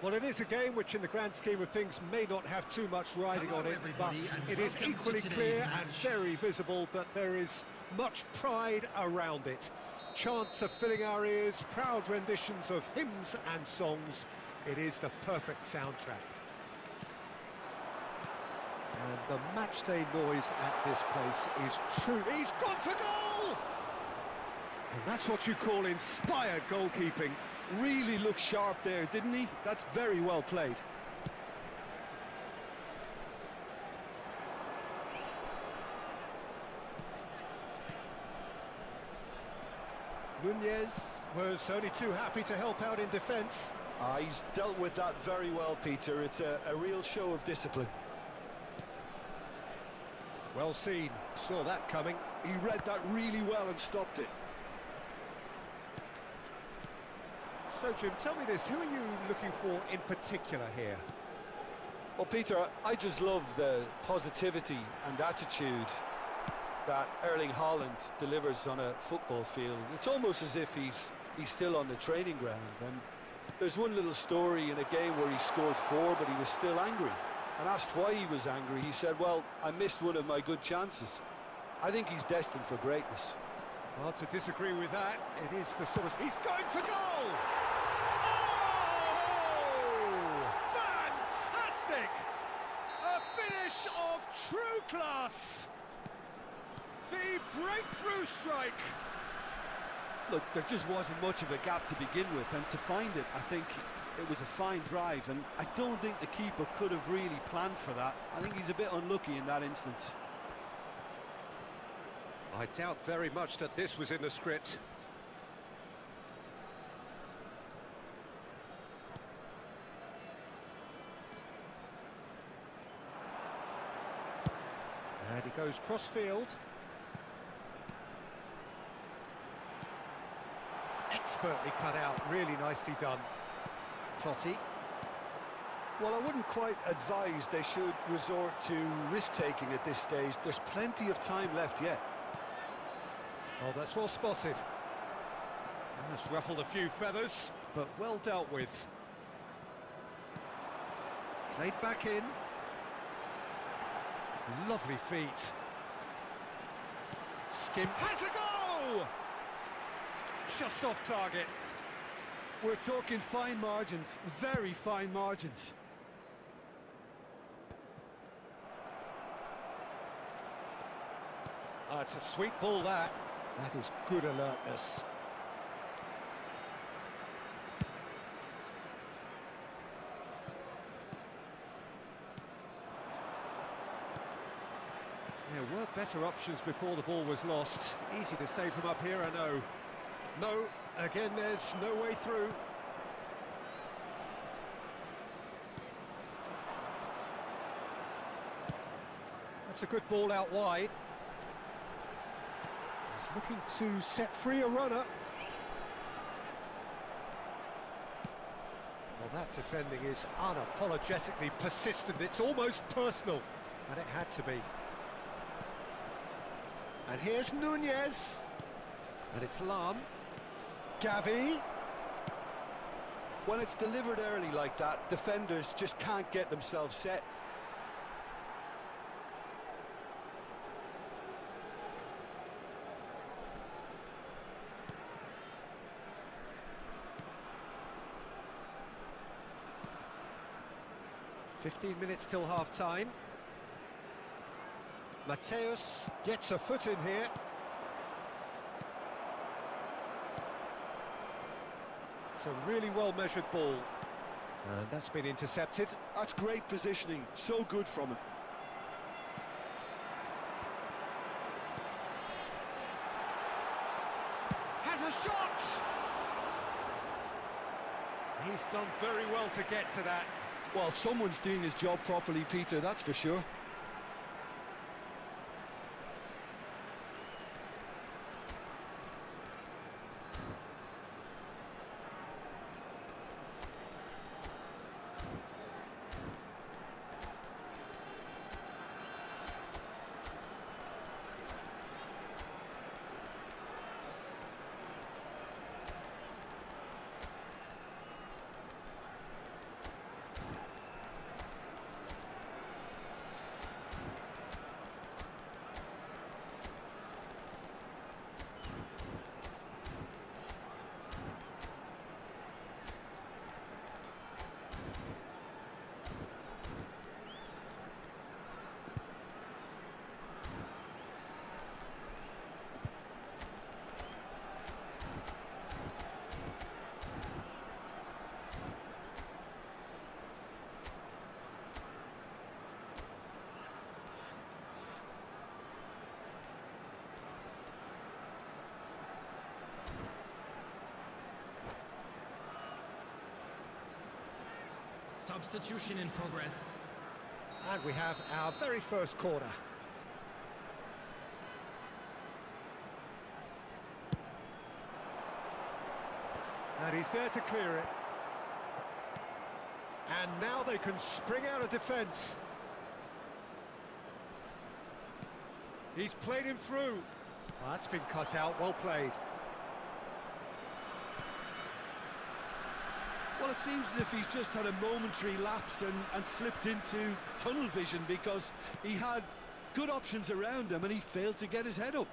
Well, it is a game which in the grand scheme of things may not have too much riding on it, but it is equally clear and very visible that there is much pride around it. Chants are filling our ears, proud renditions of hymns and songs. It is the perfect soundtrack. And the matchday noise at this place is true. He's gone for goal! And that's what you call inspired goalkeeping. Really looked sharp there, didn't he? That's very well played. Nunez was only too happy to help out in defence. He's dealt with that very well, Peter. It's a real show of discipline. Well seen, saw that coming. He read that really well and stopped it. So, Jim, tell me this, who are you looking for in particular here? Well, Peter, I just love the positivity and attitude that Erling Haaland delivers on a football field. It's almost as if he's still on the training ground. And there's one little story in a game where he scored 4, but he was still angry. And asked why he was angry, he said, well, I missed one of my good chances. I think he's destined for greatness. Hard to disagree with that. It is the sort of... He's going for goal! A finish of true class! The breakthrough strike! Look, there just wasn't much of a gap to begin with, and to find it, I think it was a fine drive, and I don't think the keeper could have really planned for that. I think he's a bit unlucky in that instance. I doubt very much that this was in the script. And he goes cross-field. Expertly cut out, really nicely done. Totti. Well, I wouldn't quite advise they should resort to risk-taking at this stage. There's plenty of time left yet. Oh, that's well spotted. That's ruffled a few feathers, but well dealt with. Played back in. Lovely feet. Skim has a go! Just off target. We're talking fine margins, very fine margins. It's a sweet ball, that. That is good alertness. There were better options before the ball was lost. Easy to say from up here, I know. No, again, there's no way through. That's a good ball out wide. He's looking to set free a runner. Well, that defending is unapologetically persistent. It's almost personal, and it had to be. And here's Nunez. And it's Lam. Gavi. When it's delivered early like that, defenders just can't get themselves set. "15 minutes till half-time. Mateus gets a foot in here. It's a really well-measured ball. And that's been intercepted. That's great positioning, so good from him. Has a shot! He's done very well to get to that. Well, someone's doing his job properly, Peter, that's for sure. Substitution in progress. And we have our very first corner. And he's there to clear it. And now they can spring out of defence. He's played him through. Well, that's been cut out, well played. Well, it seems as if he's just had a momentary lapse and slipped into tunnel vision, because he had good options around him and he failed to get his head up.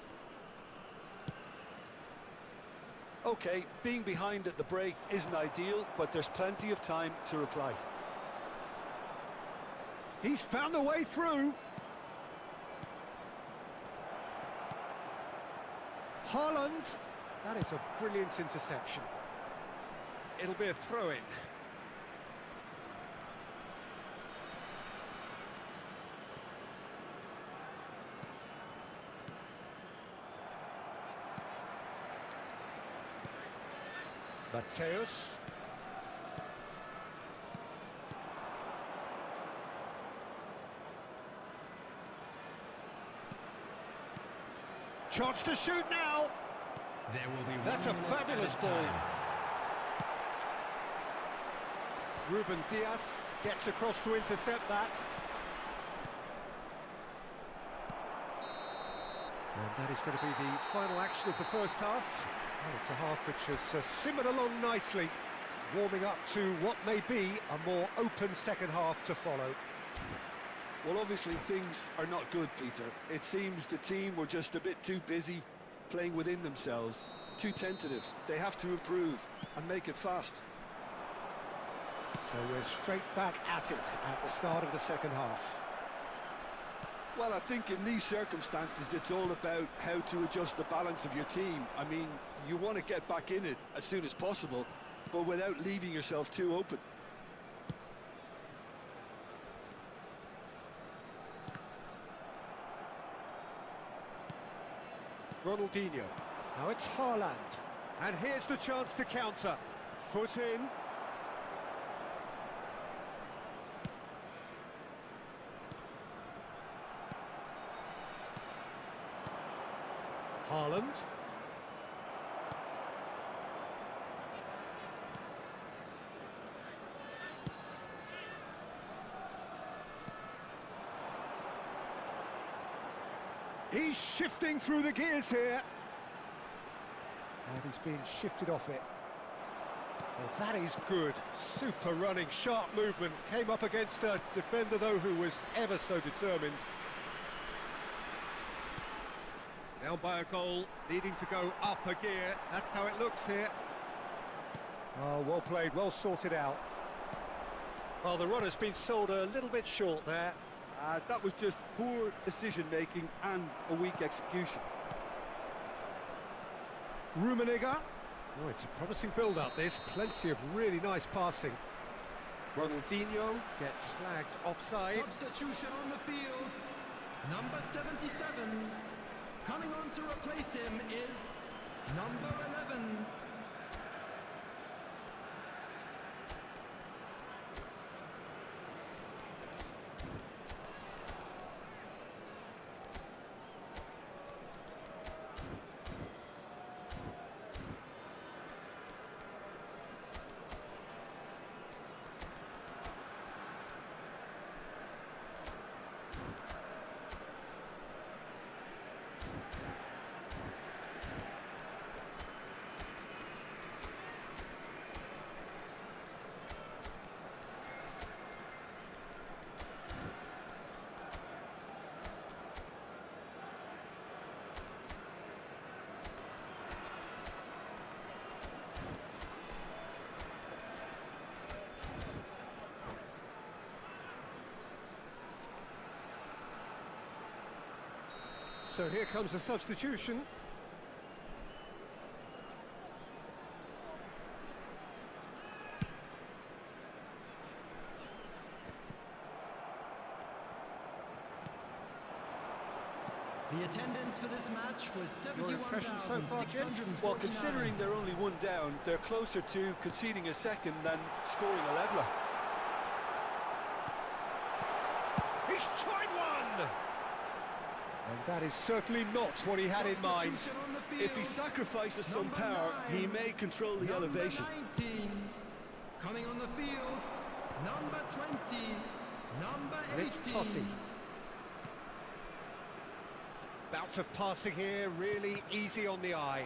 OK, being behind at the break isn't ideal, but there's plenty of time to reply. He's found a way through. Haaland. That is a brilliant interception. It'll be a throw-in. Mateus. Chance to shoot now. There will be That's a fabulous ball. Ruben Dias gets across to intercept that. And that is going to be the final action of the first half. And it's a half which has simmered along nicely, warming up to what may be a more open second half to follow. Well, obviously things are not good, Peter. It seems the team were just a bit too busy playing within themselves, too tentative. They have to improve and make it fast. So we're straight back at it at the start of the second half. Well, I think in these circumstances it's all about how to adjust the balance of your team. I mean, you want to get back in it as soon as possible, but without leaving yourself too open. Ronaldinho. Now it's Haaland. And here's the chance to counter. Foot in. Haaland. He's shifting through the gears here. And he's being shifted off it. Well, that is good. Super running, sharp movement. Came up against a defender, though, who was ever so determined. Down by a goal, needing to go up a gear. That's how it looks here. Oh, well played, well sorted out. Well, the runner's been sold a little bit short there. That was just poor decision-making and a weak execution. Rummenigge. Oh, it's a promising build-up, this. Plenty of really nice passing. Ronaldinho gets flagged offside. Substitution on the field. Number 77. Coming on to replace him is number 11. So here comes the substitution. The attendance for this match was 71,649. Your impression so far, Jim? Well, considering they're only one down, they're closer to conceding a second than scoring a leveller. He's tried one! And that is certainly not what he had in mind. If he sacrifices some power, he may control the elevation. Number 19, coming on the field, number 20, number 18. And it's Totti. Bout of passing here, really easy on the eye.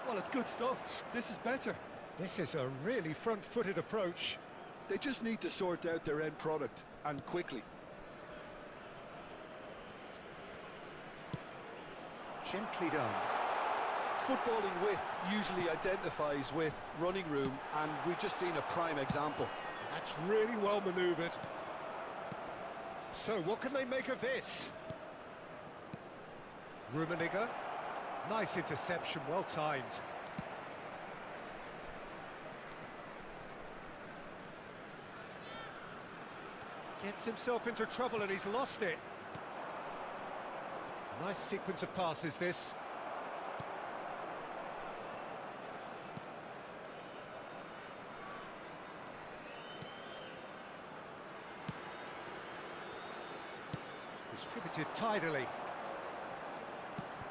Well, it's good stuff. This is better. This is a really front-footed approach. They just need to sort out their end product, and quickly. Gently done. Footballing width usually identifies with running room, and we've just seen a prime example. That's really well manoeuvred. So, what can they make of this? Rummenigge. Nice interception, well timed. Gets himself into trouble and he's lost it. Nice sequence of passes, this. Distributed tidily.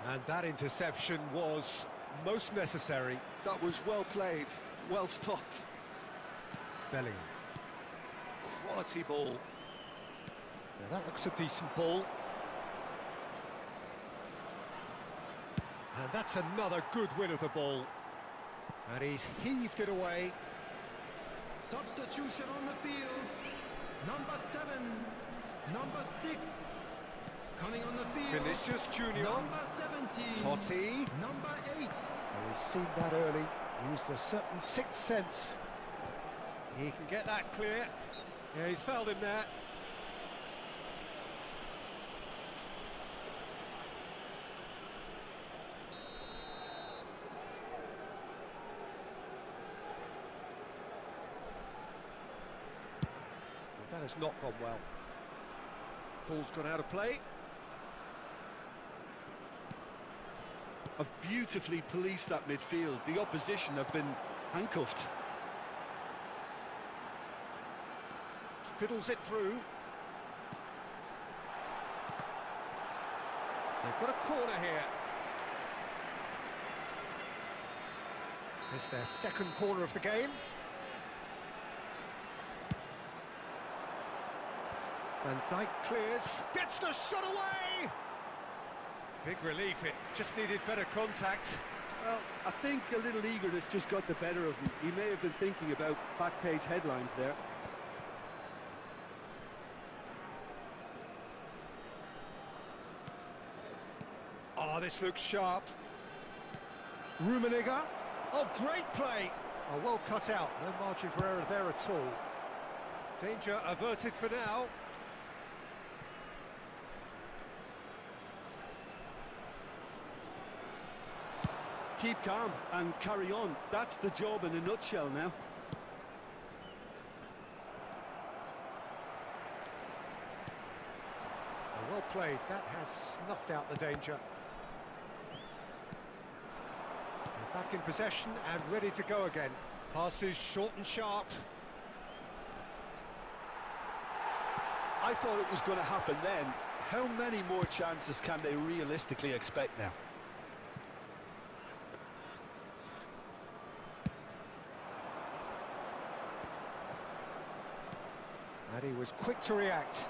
And that interception was most necessary. That was well played, well stopped. Bellingham. Quality ball. Now that looks a decent ball. And that's another good win of the ball. And he's heaved it away. Substitution on the field, number 7, number 6, coming on the field, Vinicius Junior. number 17, Totti. number 8. Well, he's seen that early. Used a certain sixth sense. He can get that clear. Yeah, he's fouled him there. That has not gone well. Ball's gone out of play. Have beautifully policed that midfield. The opposition have been handcuffed. Fiddles it through. They've got a corner here. It's their second corner of the game. Van Dijk clears, gets the shot away! Big relief, it just needed better contact. Well, I think a little eagerness just got the better of him. He may have been thinking about back-page headlines there. Oh, this looks sharp. Rummenigge. Oh, great play! Oh, well cut out, no margin for error there at all. Danger averted for now. Keep calm and carry on. That's the job in a nutshell now. Oh, well played. That has snuffed out the danger. They're back in possession and ready to go again. Passes short and sharp. I thought it was going to happen then. How many more chances can they realistically expect now? And he was quick to react.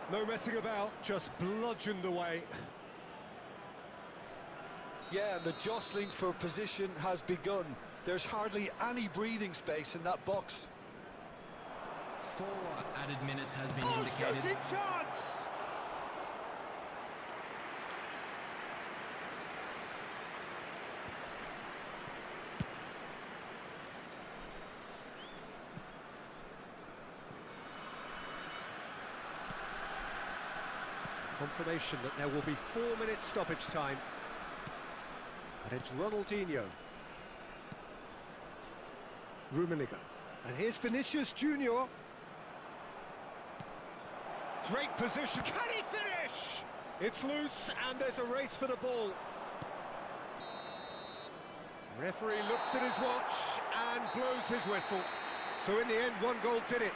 No messing about, just bludgeoned away. Yeah, the jostling for position has begun. There's hardly any breathing space in that box. 4 added minutes has been Oh, indicated. shooting chance! Confirmation that there will be 4 minutes stoppage time. And it's Ronaldinho. Rummenigge. And here's Vinicius Junior. Great position. Can he finish? It's loose and there's a race for the ball. Referee looks at his watch and blows his whistle. So in the end, one goal did it.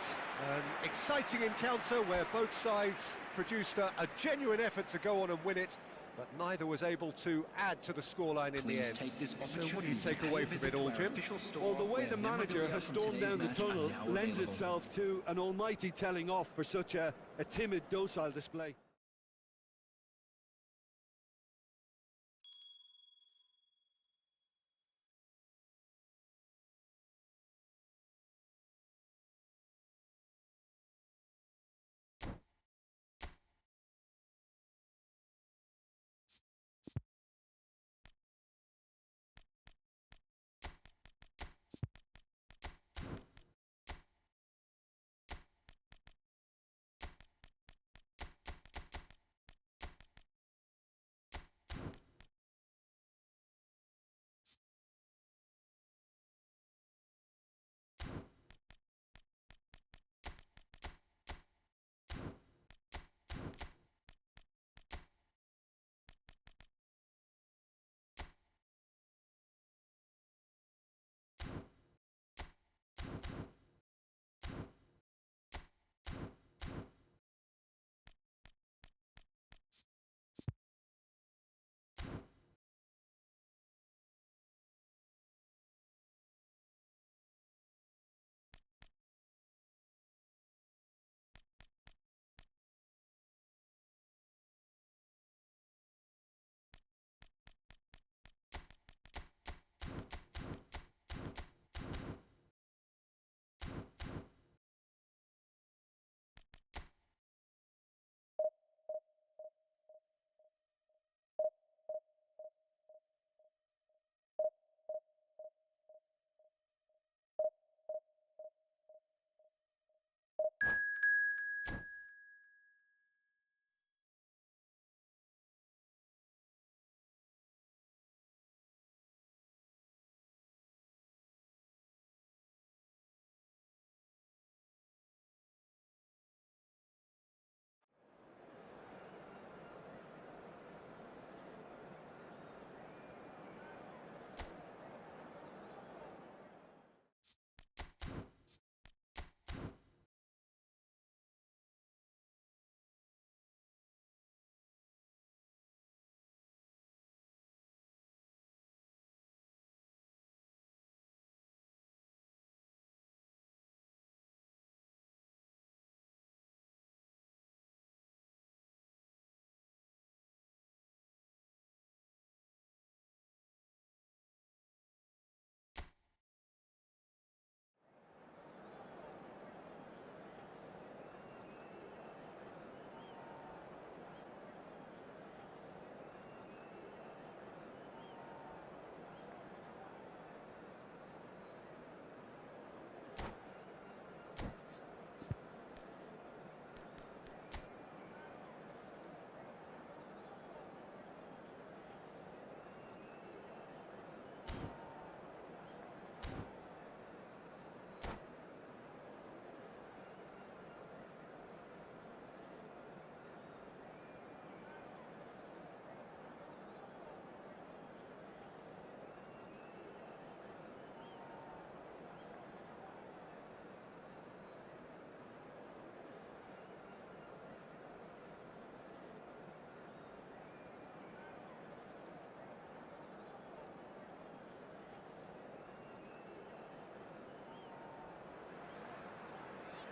An exciting encounter where both sides produced a genuine effort to go on and win it, but neither was able to add to the scoreline in the end. So what do you take away from it all, Jim? Well, the way the manager has stormed down the tunnel lends itself to an almighty telling off for such a timid, docile display.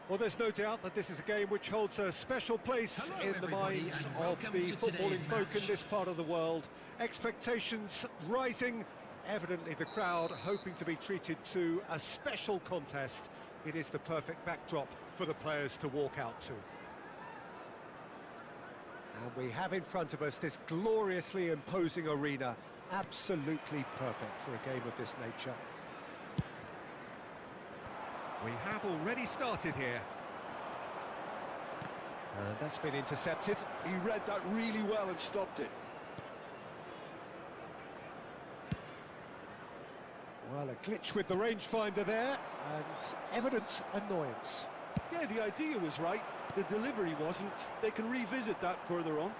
Well, there's no doubt that this is a game which holds a special place in the minds of the footballing folk in this part of the world. Expectations rising, evidently the crowd hoping to be treated to a special contest. It is the perfect backdrop for the players to walk out to. And we have in front of us this gloriously imposing arena, absolutely perfect for a game of this nature. We have already started here. And that's been intercepted. He read that really well and stopped it. Well, a glitch with the rangefinder there, and evident annoyance. Yeah, the idea was right, the delivery wasn't. They can revisit that further on.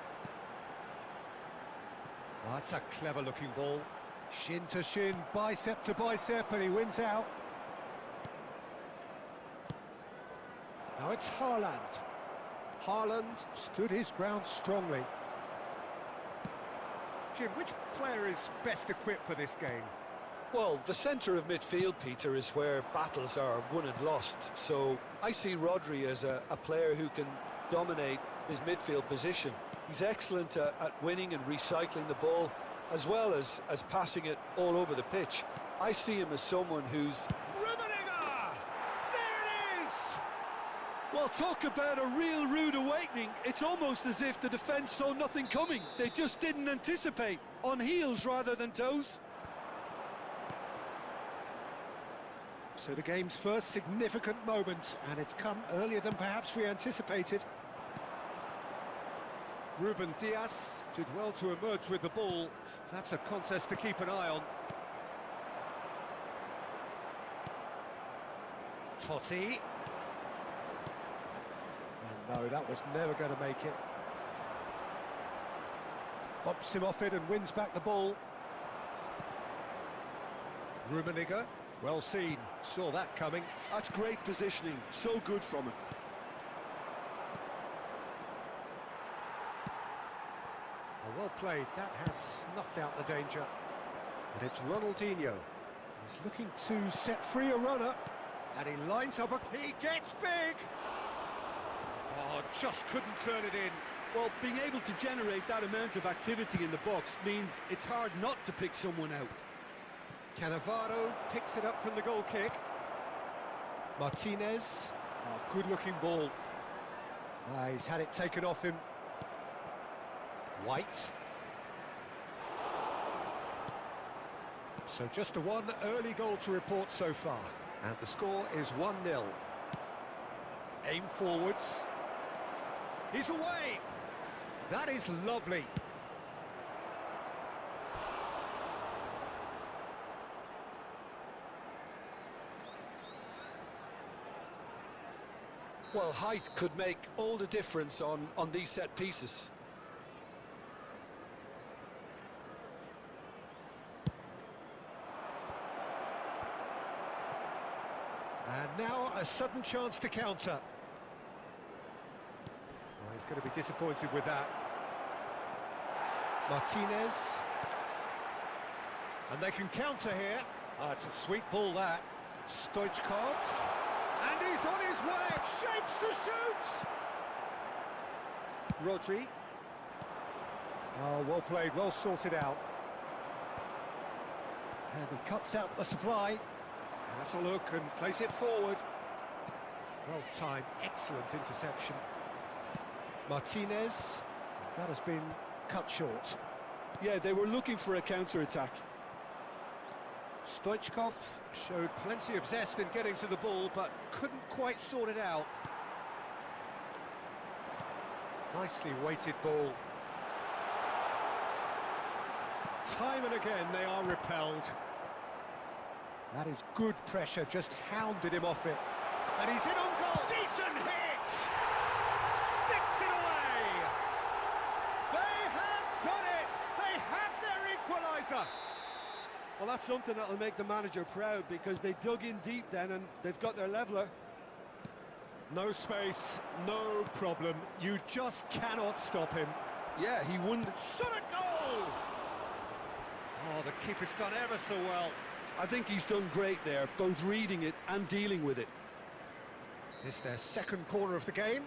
Oh, that's a clever-looking ball. Shin to shin, bicep to bicep, and he wins out. Now it's Haaland. Haaland stood his ground strongly. Jim, which player is best equipped for this game? Well, the centre of midfield, Peter, is where battles are won and lost. So I see Rodri as a player who can dominate his midfield position. He's excellent at winning and recycling the ball, as well as passing it all over the pitch. I see him as someone who's... Rummenigge! There it is! Well, talk about a real rude awakening. It's almost as if the defence saw nothing coming. They just didn't anticipate. On heels rather than toes. So the game's first significant moment, and it's come earlier than perhaps we anticipated. Ruben Dias did well to emerge with the ball. That's a contest to keep an eye on. Totti. And no, that was never going to make it. Bumps him off it and wins back the ball. Rummenigge, well seen, saw that coming. That's great positioning, so good from him. Well played, that has snuffed out the danger. And it's Ronaldinho. He's looking to set free a runner. And he lines up he gets big! Oh, just couldn't turn it in. Well, being able to generate that amount of activity in the box means it's hard not to pick someone out. Cannavaro picks it up from the goal kick. Martinez. Oh, good-looking ball. He's had it taken off him. White. So just the one early goal to report so far. And the score is 1-0. Aim forwards. He's away! That is lovely. Well, height could make all the difference on these set pieces. And now a sudden chance to counter. Well, he's going to be disappointed with that. Martinez. And they can counter here. Oh, it's a sweet ball, that. Stoichkov. And he's on his way. Shapes to shoot. Rodri. Oh, well played, well sorted out. And he cuts out the supply. Has a look and plays it forward. Well timed, excellent interception. Martinez. That has been cut short. Yeah, they were looking for a counter-attack. Stoichkov showed plenty of zest in getting to the ball, but couldn't quite sort it out. Nicely weighted ball. Time and again they are repelled. That is good pressure, just hounded him off it. And he's in on goal. Decent hit! Sticks it away! They have done it! They have their equaliser! Well, that's something that'll make the manager proud, because they dug in deep then and they've got their leveller. No space, no problem. You just cannot stop him. Yeah, he wouldn't. Shot a goal! Oh, the keeper's done ever so well. I think he's done great there, both reading it and dealing with it. It's their second corner of the game.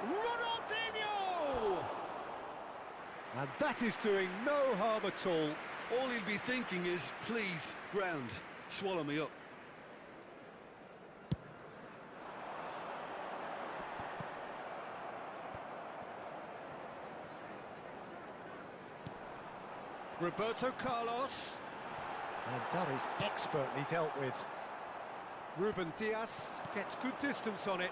Ronaldinho! And that is doing no harm at all. All he'll be thinking is, please, ground, swallow me up. Roberto Carlos. And that is expertly dealt with. Ruben Dias gets good distance on it.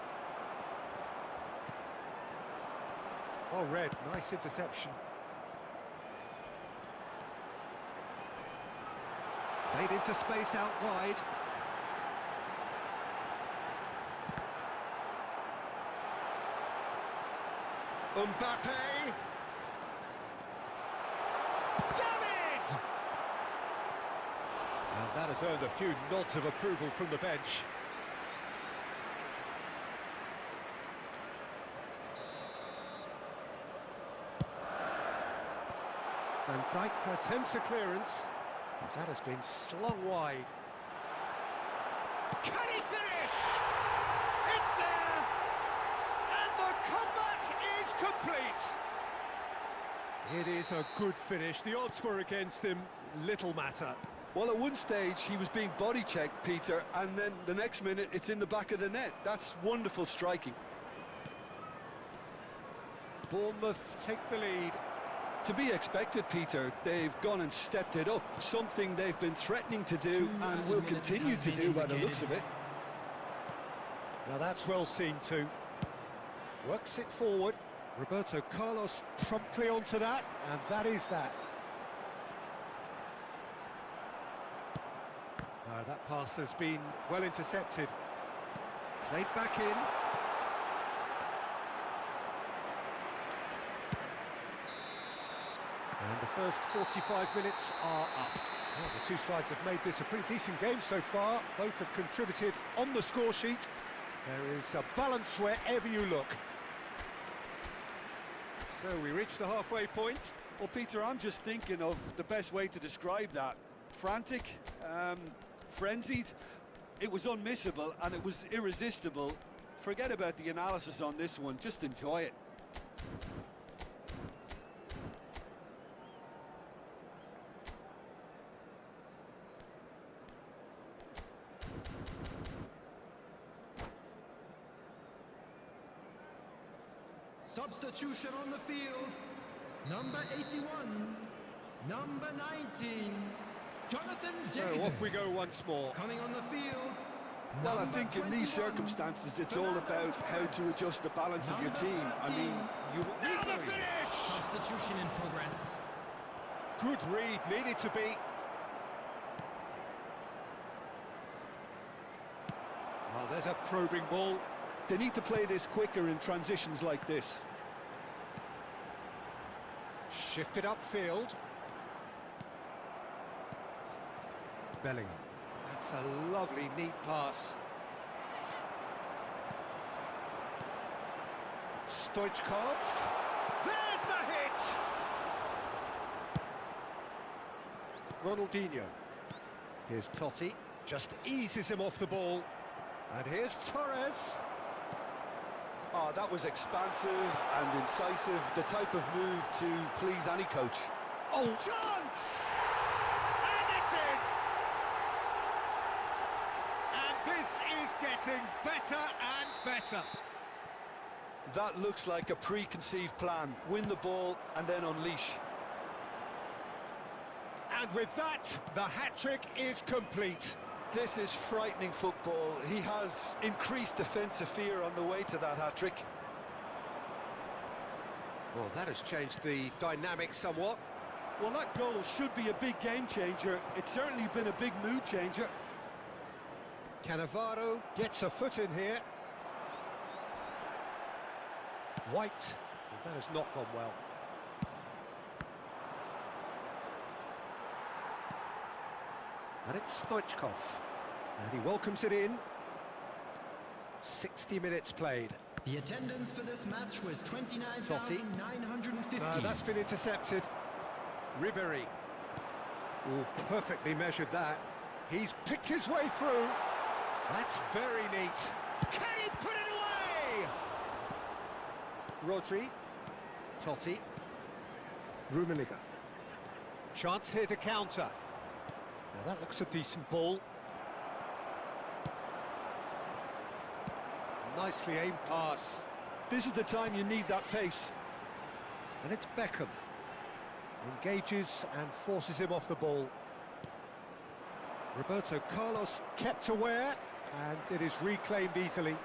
Well read, nice interception. Played into space out wide. Mbappe! And that has earned a few nods of approval from the bench. Van Dijk attempts a clearance. That has been slung wide. Can he finish? It's there! And the comeback is complete! It is a good finish. The odds were against him. Little matter. Well, at one stage he was being body checked, Peter, and then the next minute it's in the back of the net. That's wonderful striking. Bournemouth take the lead. To be expected, Peter. They've gone and stepped it up, something they've been threatening to do and will continue to do by the looks of it. Now that's well seen too. Works it forward. Roberto Carlos promptly onto that, and that is that. That pass has been well intercepted. Played back in. And the first 45 minutes are up. Well, the two sides have made this a pretty decent game so far. Both have contributed on the score sheet. There is a balance wherever you look. So we reach the halfway point. Well, Peter, I'm just thinking of the best way to describe that. Frantic, frenzied. It was unmissable and it was irresistible. Forget about the analysis on this one, just enjoy it. Substitution on the field. Number 81, number 19, Jonathan David. So off we go once more. Coming on the field. Well, I think in these circumstances it's all about how to adjust the balance of your team. I mean, you... Now the finish! Substitution in progress. Good read, needed to be. Oh, there's a probing ball. They need to play this quicker in transitions like this. Shifted upfield. Bellingham. That's a lovely, neat pass. Stoichkov. There's the hit! Ronaldinho. Here's Totti. Just eases him off the ball. And here's Torres. Oh, that was expansive and incisive, the type of move to please any coach. Oh, chance! And it's in! And this is getting better and better. That looks like a preconceived plan. Win the ball and then unleash. And with that, the hat-trick is complete. This is frightening football. He has increased defensive fear on the way to that hat-trick. Well, that has changed the dynamic somewhat. Well, that goal should be a big game changer. It's certainly been a big mood changer. Cannavaro gets a foot in here. White. Well, that has not gone well. And it's Stoichkov. And he welcomes it in. 60 minutes played. The attendance for this match was 29,950. That's been intercepted. Ribéry. Oh, perfectly measured that. He's picked his way through. That's very neat. Can he put it away? Rodri. Totti. Rummenigge. Chance here to counter. Now that looks a decent ball. Nicely aimed pass. This is the time you need that pace. And it's Beckham. Engages and forces him off the ball. Roberto Carlos kept aware, and it is reclaimed easily.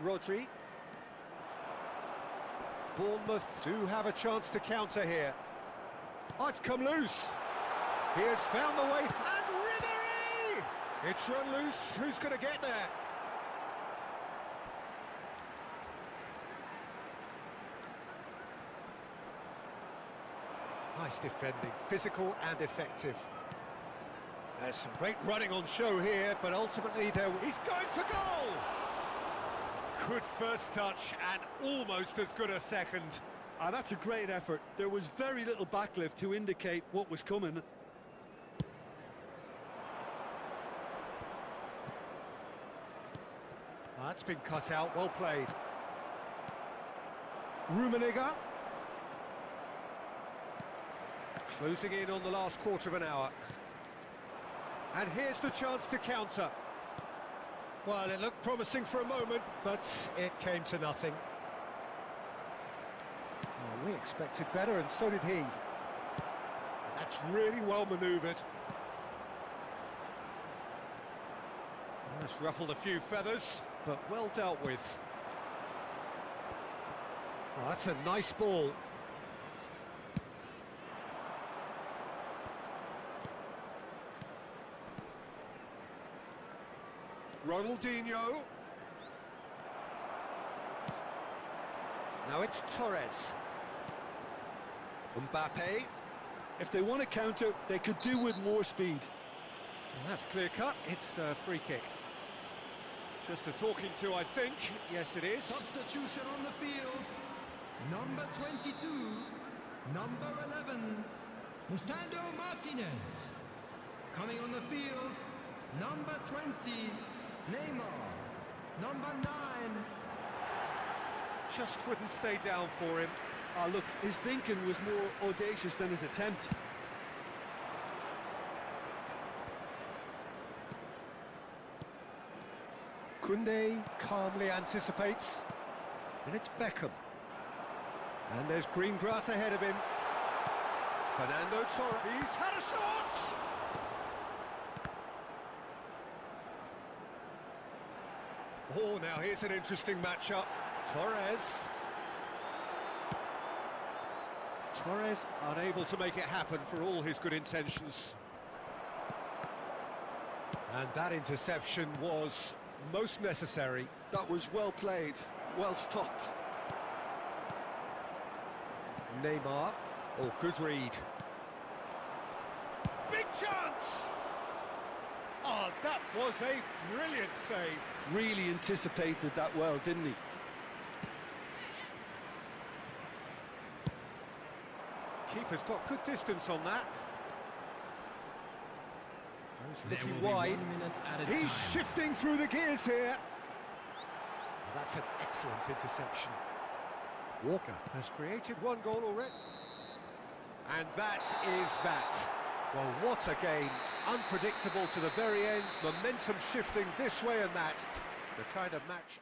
Rodri. Bournemouth do have a chance to counter here. Oh, it's come loose. He has found the way, and Ribéry! It's run loose. Who's going to get there? Nice defending, physical and effective. There's some great running on show here, but ultimately he's going for goal! Good first touch and almost as good a second. That's a great effort. There was very little backlift to indicate what was coming. That's been cut out, well played. Rummenigge. Closing in on the last quarter of an hour. And here's the chance to counter. Well, it looked promising for a moment, but it came to nothing. Well, we expected better, and so did he. And that's really well manoeuvred. Well, that's ruffled a few feathers, but well dealt with. Oh, that's a nice ball. Ronaldinho. Now it's Torres. Mbappe. If they want to counter, they could do with more speed. Well, that's clear cut. It's a free kick. Just a talking to, I think. Yes, it is. Substitution on the field. Number 22, number 11, Lisandro Martinez. Coming on the field, number 20, Neymar. Number 9. Just wouldn't stay down for him. Look, his thinking was more audacious than his attempt. Koundé calmly anticipates. And it's Beckham. And there's green grass ahead of him. Fernando Torres. He's had a shot! Oh, now here's an interesting matchup. Torres unable to make it happen for all his good intentions. And that interception was most necessary. That was well played, well stopped. Neymar. Oh, good read. Big chance! Oh, that was a brilliant save. Really anticipated that well, didn't he? Keeper's got good distance on that. There Looking will be wide. 1 minute at a He's time. shifting through the gears here. That's an excellent interception. Walker has created one goal already. And that is that. Well, what a game. Unpredictable to the very end. Momentum shifting this way and that. The kind of match...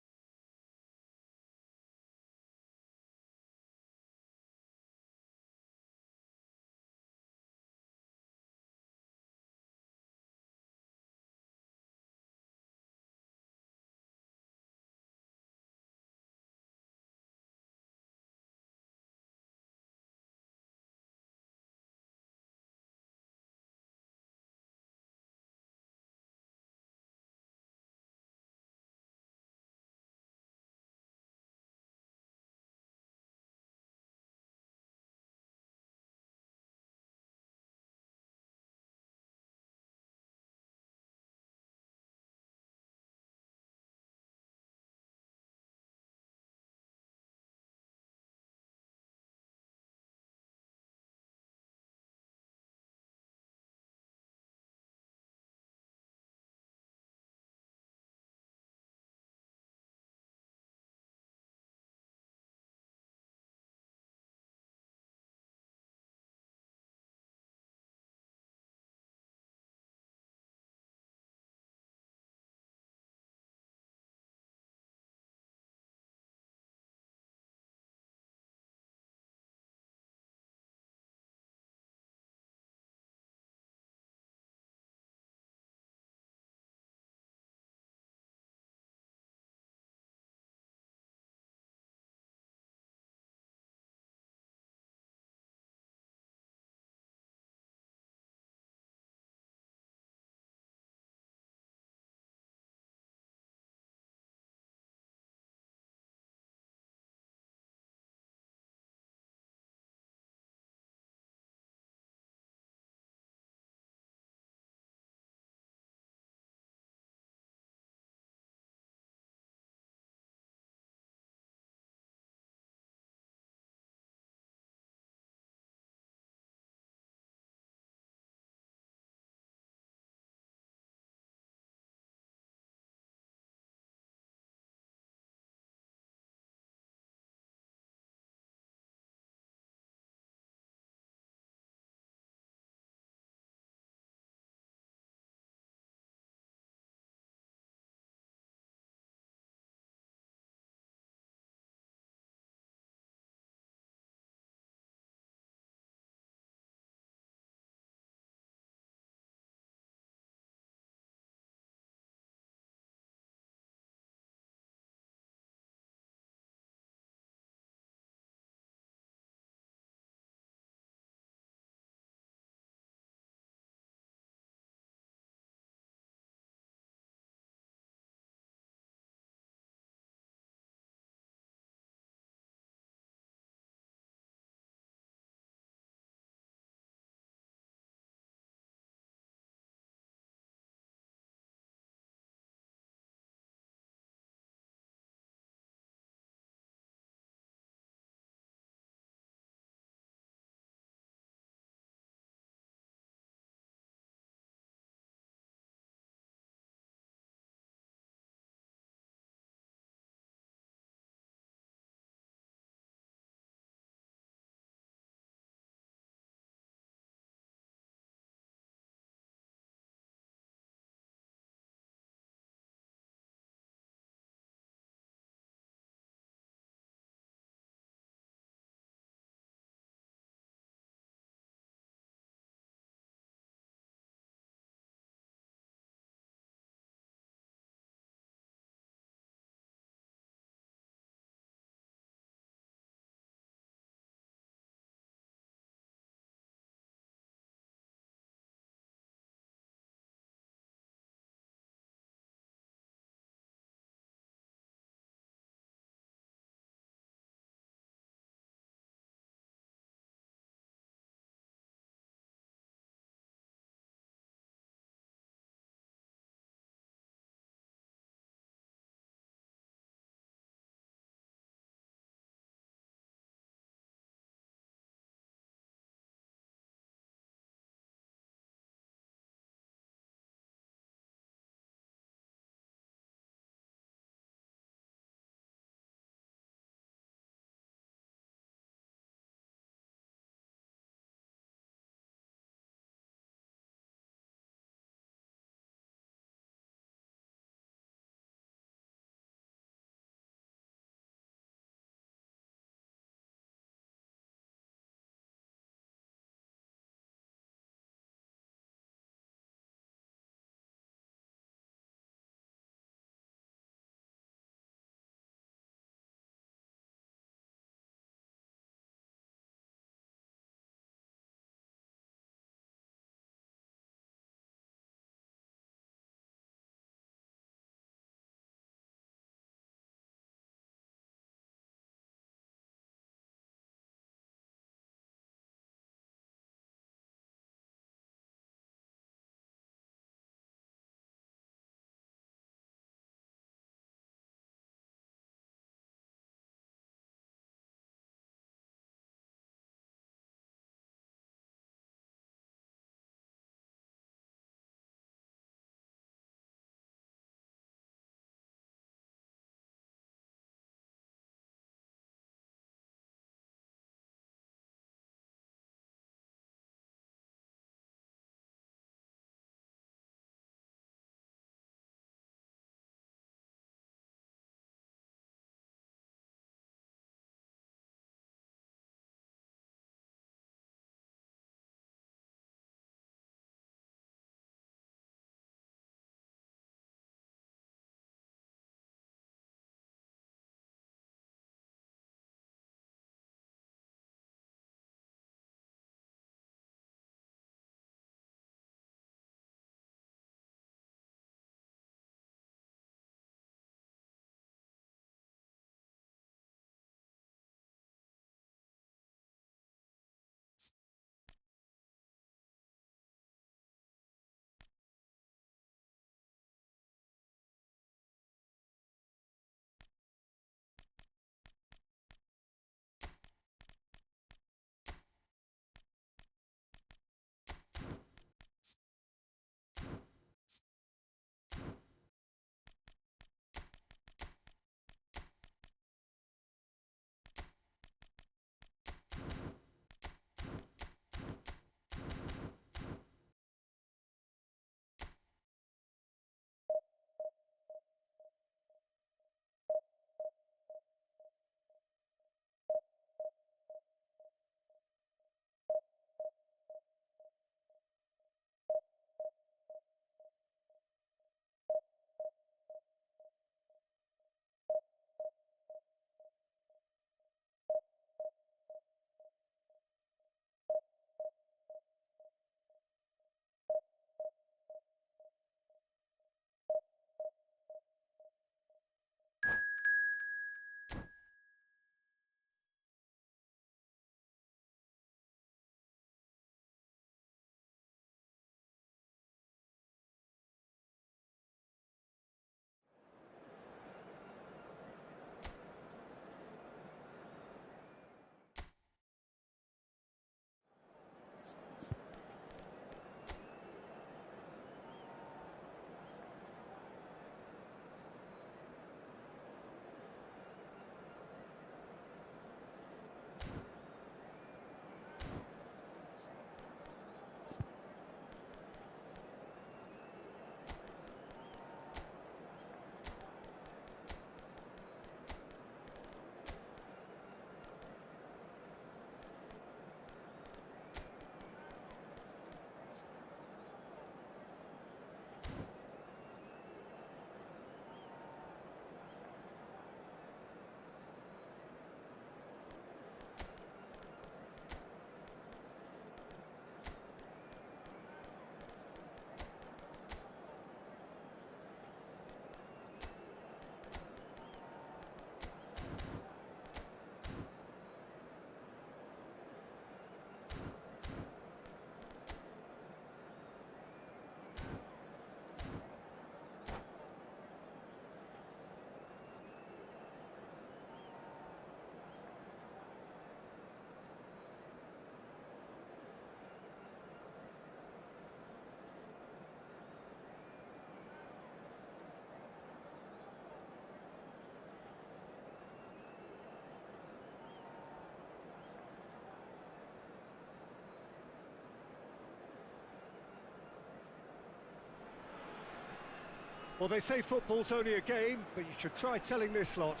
Well, they say football's only a game, but you should try telling this lot.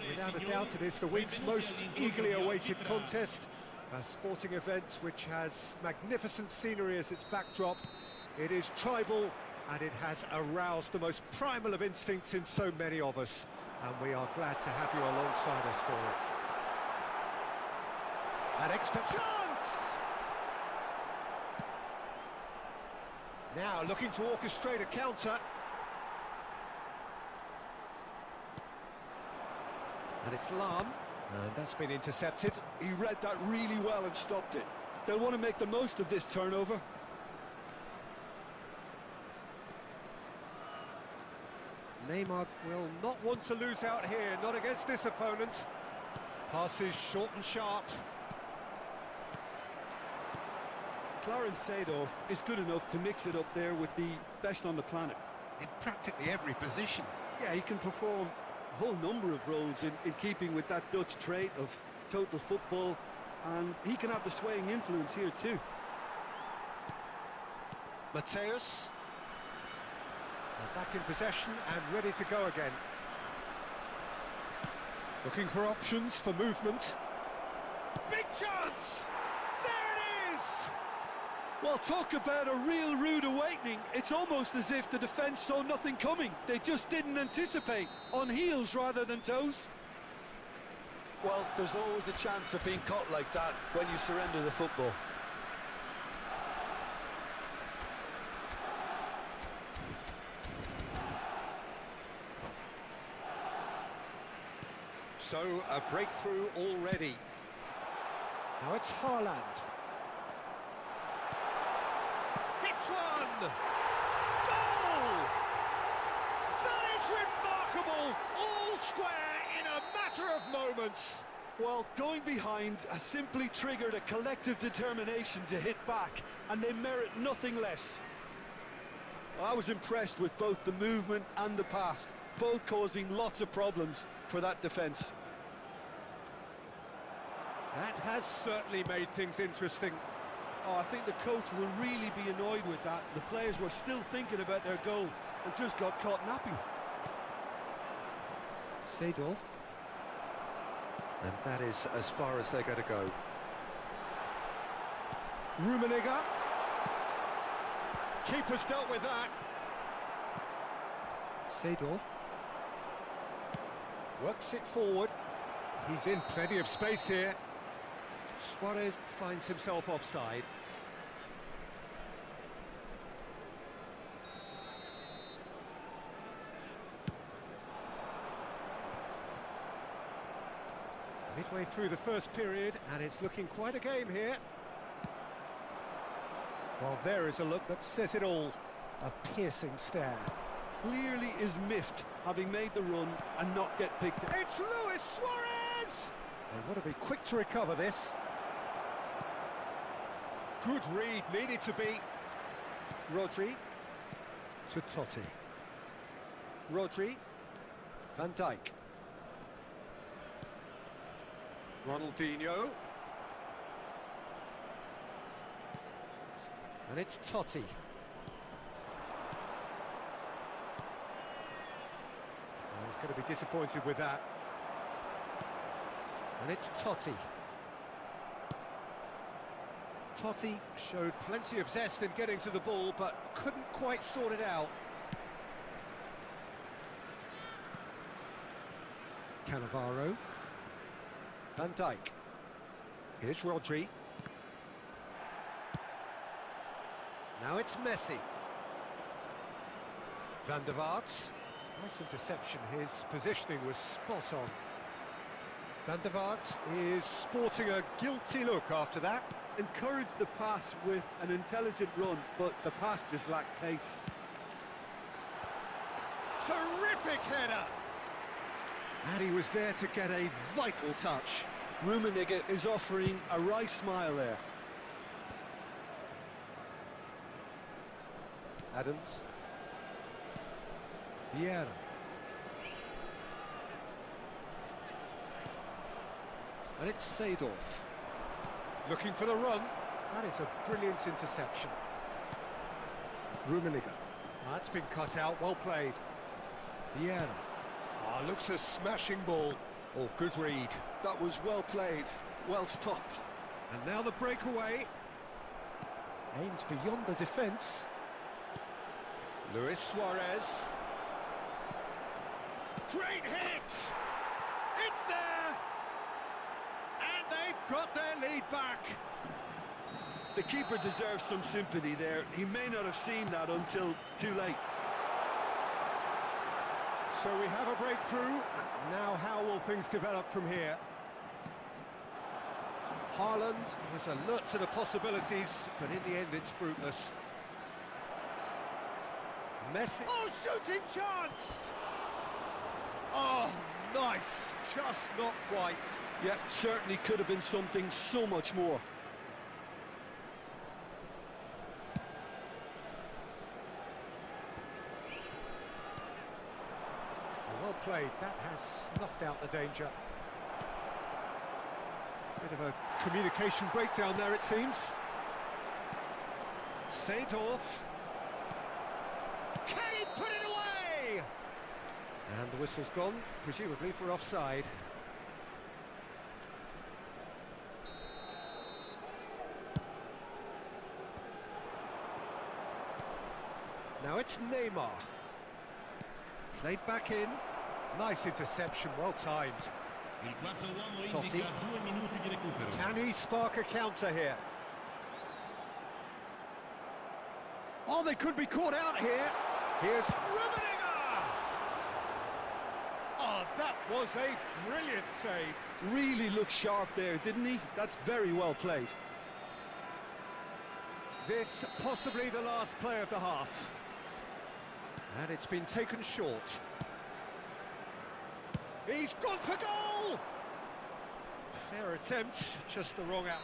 Without a doubt, it is the week's most eagerly awaited contest. A sporting event which has magnificent scenery as its backdrop. It is tribal, and it has aroused the most primal of instincts in so many of us. And we are glad to have you alongside us for it. An expect chance! Now looking to orchestrate a counter. And it's Lam, and that's been intercepted. He read that really well and stopped it. They'll want to make the most of this turnover. Neymar will not want to lose out here, not against this opponent. Passes short and sharp. Clarence Seedorf is good enough to mix it up there with the best on the planet. In practically every position. Yeah, he can perform a whole number of roles in keeping with that Dutch trait of total football, and he can have the swaying influence here too. Mateus. Back in possession and ready to go again. Looking for options for movement. Big chance! There it is! Well, talk about a real rude awakening. It's almost as if the defence saw nothing coming. They just didn't anticipate, on heels rather than toes. Well, there's always a chance of being caught like that when you surrender the football. So, a breakthrough already. Now it's Haaland. Hits one! Goal! That is remarkable! All square in a matter of moments. Well, going behind has simply triggered a collective determination to hit back, and they merit nothing less. I was impressed with both the movement and the pass, both causing lots of problems for that defence. That has certainly made things interesting. Oh, I think the coach will really be annoyed with that. The players were still thinking about their goal and just got caught napping. Seedorf. And that is as far as they're going to go. Rummenigge. Keeper's dealt with that. Seedorf. Works it forward. He's in plenty of space here. Suarez finds himself offside. Midway through the first period, and it's looking quite a game here. Well, there is a look that says it all. A piercing stare. Clearly is miffed, having made the run and not get picked up. It's Luis Suarez! They want to be quick to recover this. Good read, needed to be. Rodri to Totti. Rodri. Van Dijk. Ronaldinho. And it's Totti. He's going to be disappointed with that. And it's Totti. Totti showed plenty of zest in getting to the ball, but couldn't quite sort it out. Cannavaro. Van Dijk. Here's Rodri. Now it's Messi. Van der Vaart. Nice interception, his positioning was spot on. Van der Vaart is sporting a guilty look after that. Encouraged the pass with an intelligent run, but the pass just lacked pace. Terrific header! And he was there to get a vital touch. Rummenigge is offering a wry smile there. Adams. Vieira. And it's Seedorf. Looking for the run. That is a brilliant interception. Rummenigge. That's been cut out, well played. Yeah. Ah, looks a smashing ball. Oh, good read. That was well played, well stopped. And now the breakaway. Aimed beyond the defence. Luis Suarez. Great hit! It's there! And they've got their lead back. The keeper deserves some sympathy there. He may not have seen that until too late. So we have a breakthrough. Now how will things develop from here? Haaland is alert to the possibilities, but in the end it's fruitless. Messi. Oh, shooting chance! Oh, nice. Just not quite. Yeah, certainly could have been something so much more. Well played. That has snuffed out the danger. Bit of a communication breakdown there, it seems. Seedorf. Can he put it away? And the whistle's gone, presumably for offside. Now it's Neymar. Played back in. Nice interception, well timed. Il quarto uomo Totti. indica 2 minuti di recupero. Can he spark a counter here? Oh, they could be caught out here. Here's Rummenigge! Oh, that was a brilliant save. Really looked sharp there, didn't he? That's very well played. This possibly the last play of the half. And it's been taken short. He's gone for goal! Fair attempt, just the wrong out.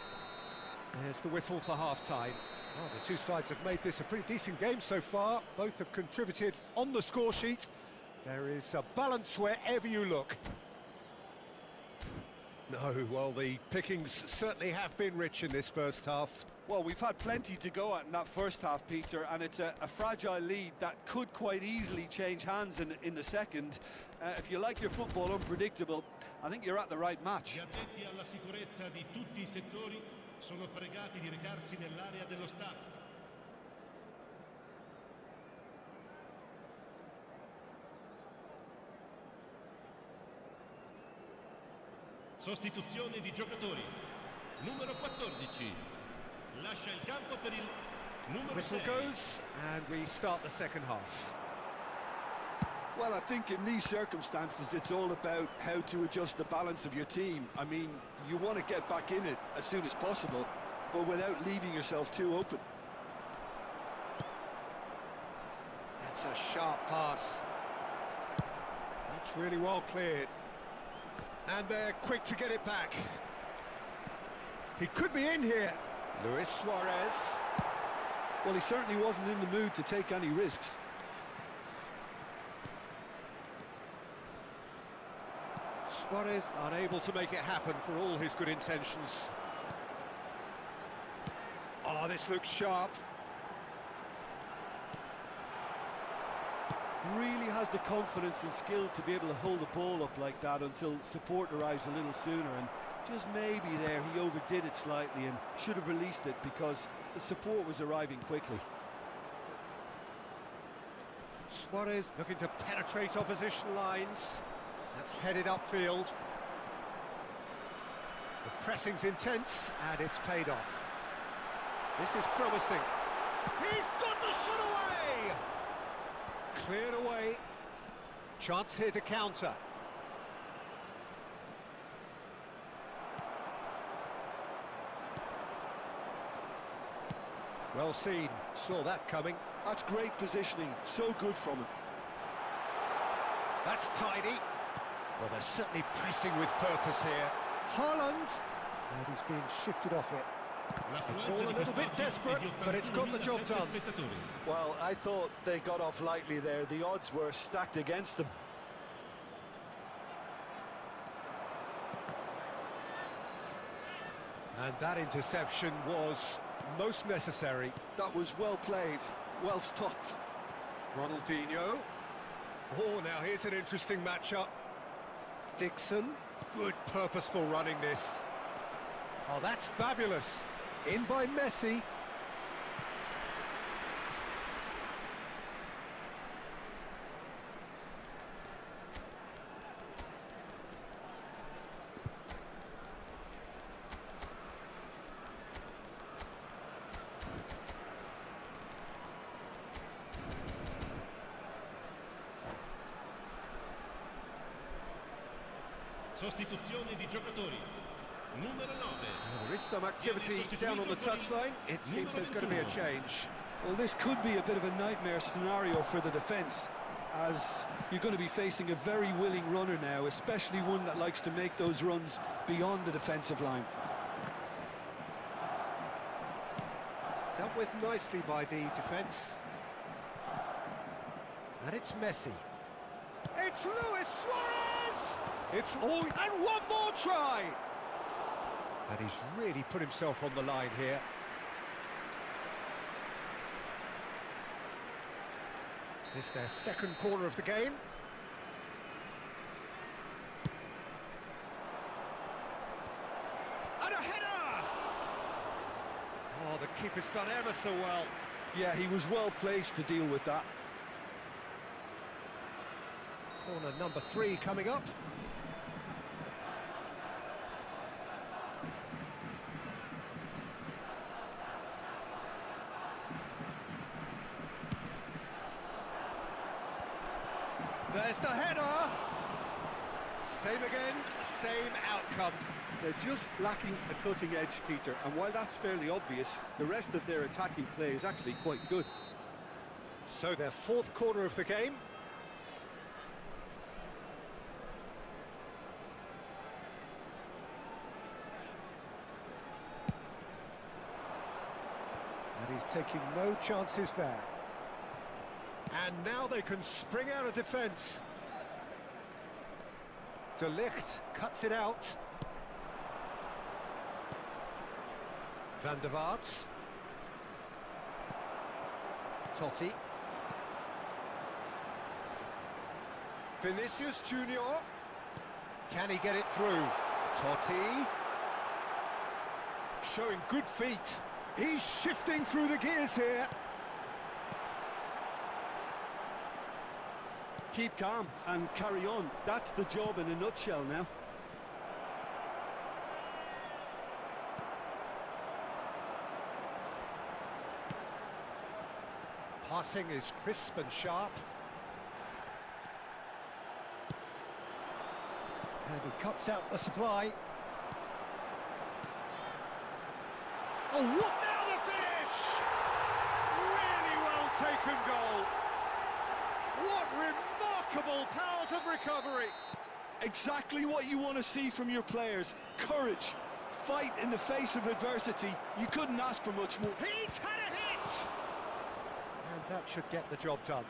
There's the whistle for half-time. Well, the two sides have made this a pretty decent game so far. Both have contributed on the score sheet. There is a balance wherever you look. No, well, the pickings certainly have been rich in this first half. Well, we've had plenty to go at in that first half, Peter, and it's a fragile lead that could quite easily change hands in the second. If you like your football unpredictable, I think you're at the right match. Gli addetti alla sicurezza di tutti I settori sono pregati di recarsi nell'area dello staff. Sostituzione di giocatori. Numero 14. Lascia il campo per il numero Whistle 6. goes, and we start the second half. Well, I think in these circumstances, it's all about how to adjust the balance of your team. I mean, you want to get back in it as soon as possible, but without leaving yourself too open. That's a sharp pass. That's really well cleared. And they're quick to get it back. He could be in here. Luis Suarez. Well, he certainly wasn't in the mood to take any risks. Suarez unable to make it happen for all his good intentions. Oh, this looks sharp. Really has the confidence and skill to be able to hold the ball up like that until support arrives a little sooner, and just maybe there he overdid it slightly and should have released it because the support was arriving quickly. Suarez looking to penetrate opposition lines. That's headed upfield. The pressing's intense and it's paid off. This is promising. He's got the shot away! Cleared away. Chance here to counter. Well seen, saw that coming. That's great positioning, so good from him. That's tidy. Well, they're certainly pressing with purpose here. Haaland, and he's being shifted off it. It's all a little bit desperate, but it's got the job done. Well, I thought they got off lightly there. The odds were stacked against them. And that interception was most necessary. That was well played, well stopped. Ronaldinho. Oh, now here's an interesting matchup. Dixon, good purposeful running this. Oh, that's fabulous. In by Messi. Sostituzione di giocatori. Numero 9. Well, there is some activity down on the touchline. It seems there's going to be a change. Well, this could be a bit of a nightmare scenario for the defence, as you're going to be facing a very willing runner now, especially one that likes to make those runs beyond the defensive line. Dealt with nicely by the defence. And it's Messi. It's Luis Suarez! It's all, and one more try! And he's really put himself on the line here. It's their second corner of the game. And a header! Oh, the keeper's done ever so well. Yeah, he was well placed to deal with that. Corner number 3 coming up. There's the header! Same again, same outcome. They're just lacking a cutting edge, Peter, and while that's fairly obvious, the rest of their attacking play is actually quite good. So their fourth corner of the game. And he's taking no chances there. And now they can spring out of defence. De Ligt cuts it out. Van der Vaart. Totti. Vinicius Junior. Can he get it through? Totti. Showing good feet. He's shifting through the gears here. Keep calm and carry on. That's the job in a nutshell now. Passing is crisp and sharp. And he cuts out the supply. Oh, what now the finish! Really well taken goal. What remarkable powers of recovery. Exactly what you want to see from your players. Courage, fight in the face of adversity. You couldn't ask for much more. He's had a hit! And that should get the job done.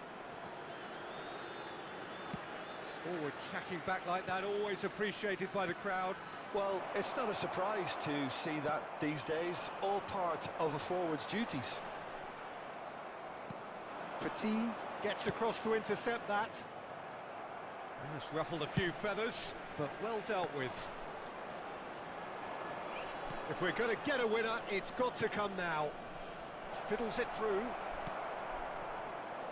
Forward tracking back like that, always appreciated by the crowd. Well, it's not a surprise to see that these days, all part of a forward's duties. Petit gets across to intercept that. It's ruffled a few feathers, but well dealt with. If we're going to get a winner, it's got to come now. Fiddles it through.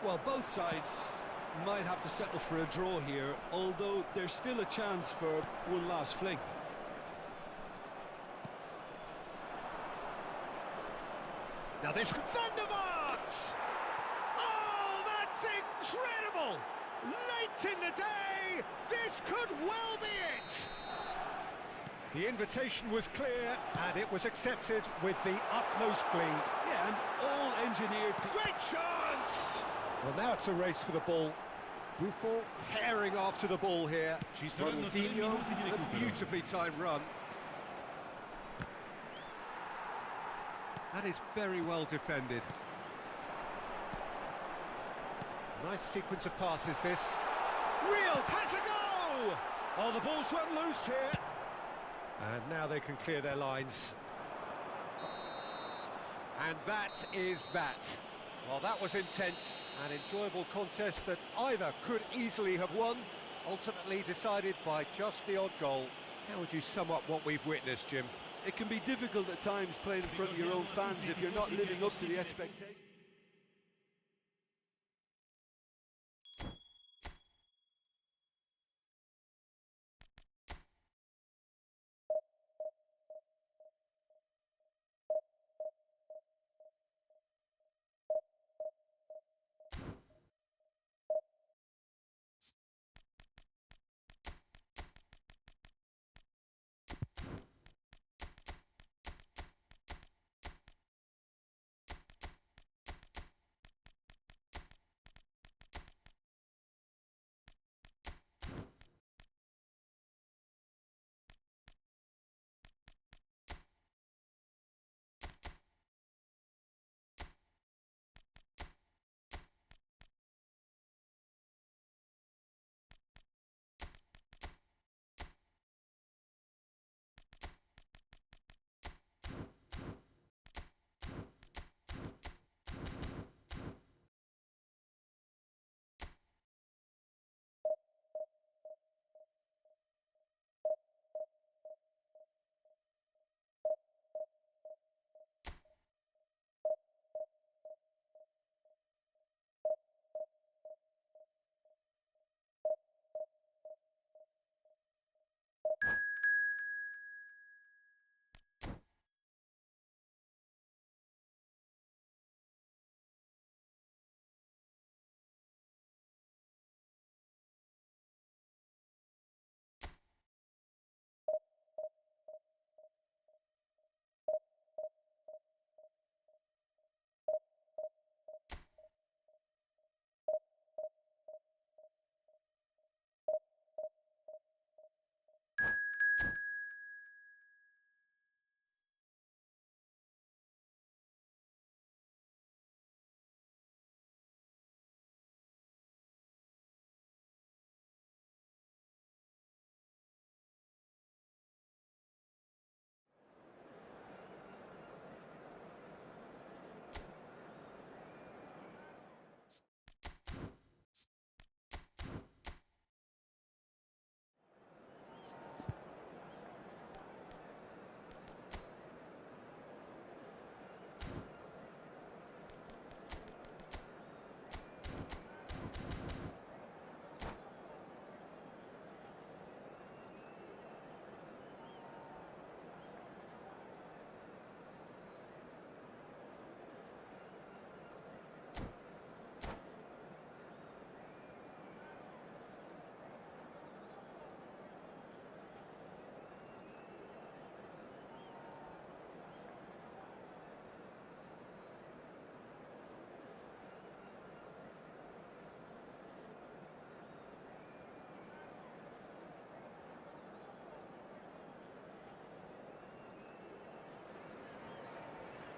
Well, both sides might have to settle for a draw here, although there's still a chance for one last fling. Now this Van der Vaart! Oh, that's incredible! Late in the day, this could well be it! The invitation was clear, and it was accepted with the utmost glee. Yeah, and all engineered... Great chance! Well, now it's a race for the ball. Buffon herring after the ball here. Ronaldinho, a beautifully timed run. That is very well defended. Nice sequence of passes, this. Real pass a go! Oh, the ball's run loose here. And now they can clear their lines. And that is that. Well, that was intense, an enjoyable contest that either could easily have won, ultimately decided by just the odd goal. How would you sum up what we've witnessed, Jim? It can be difficult at times playing in front of your own fans if you're not living up to the expectations.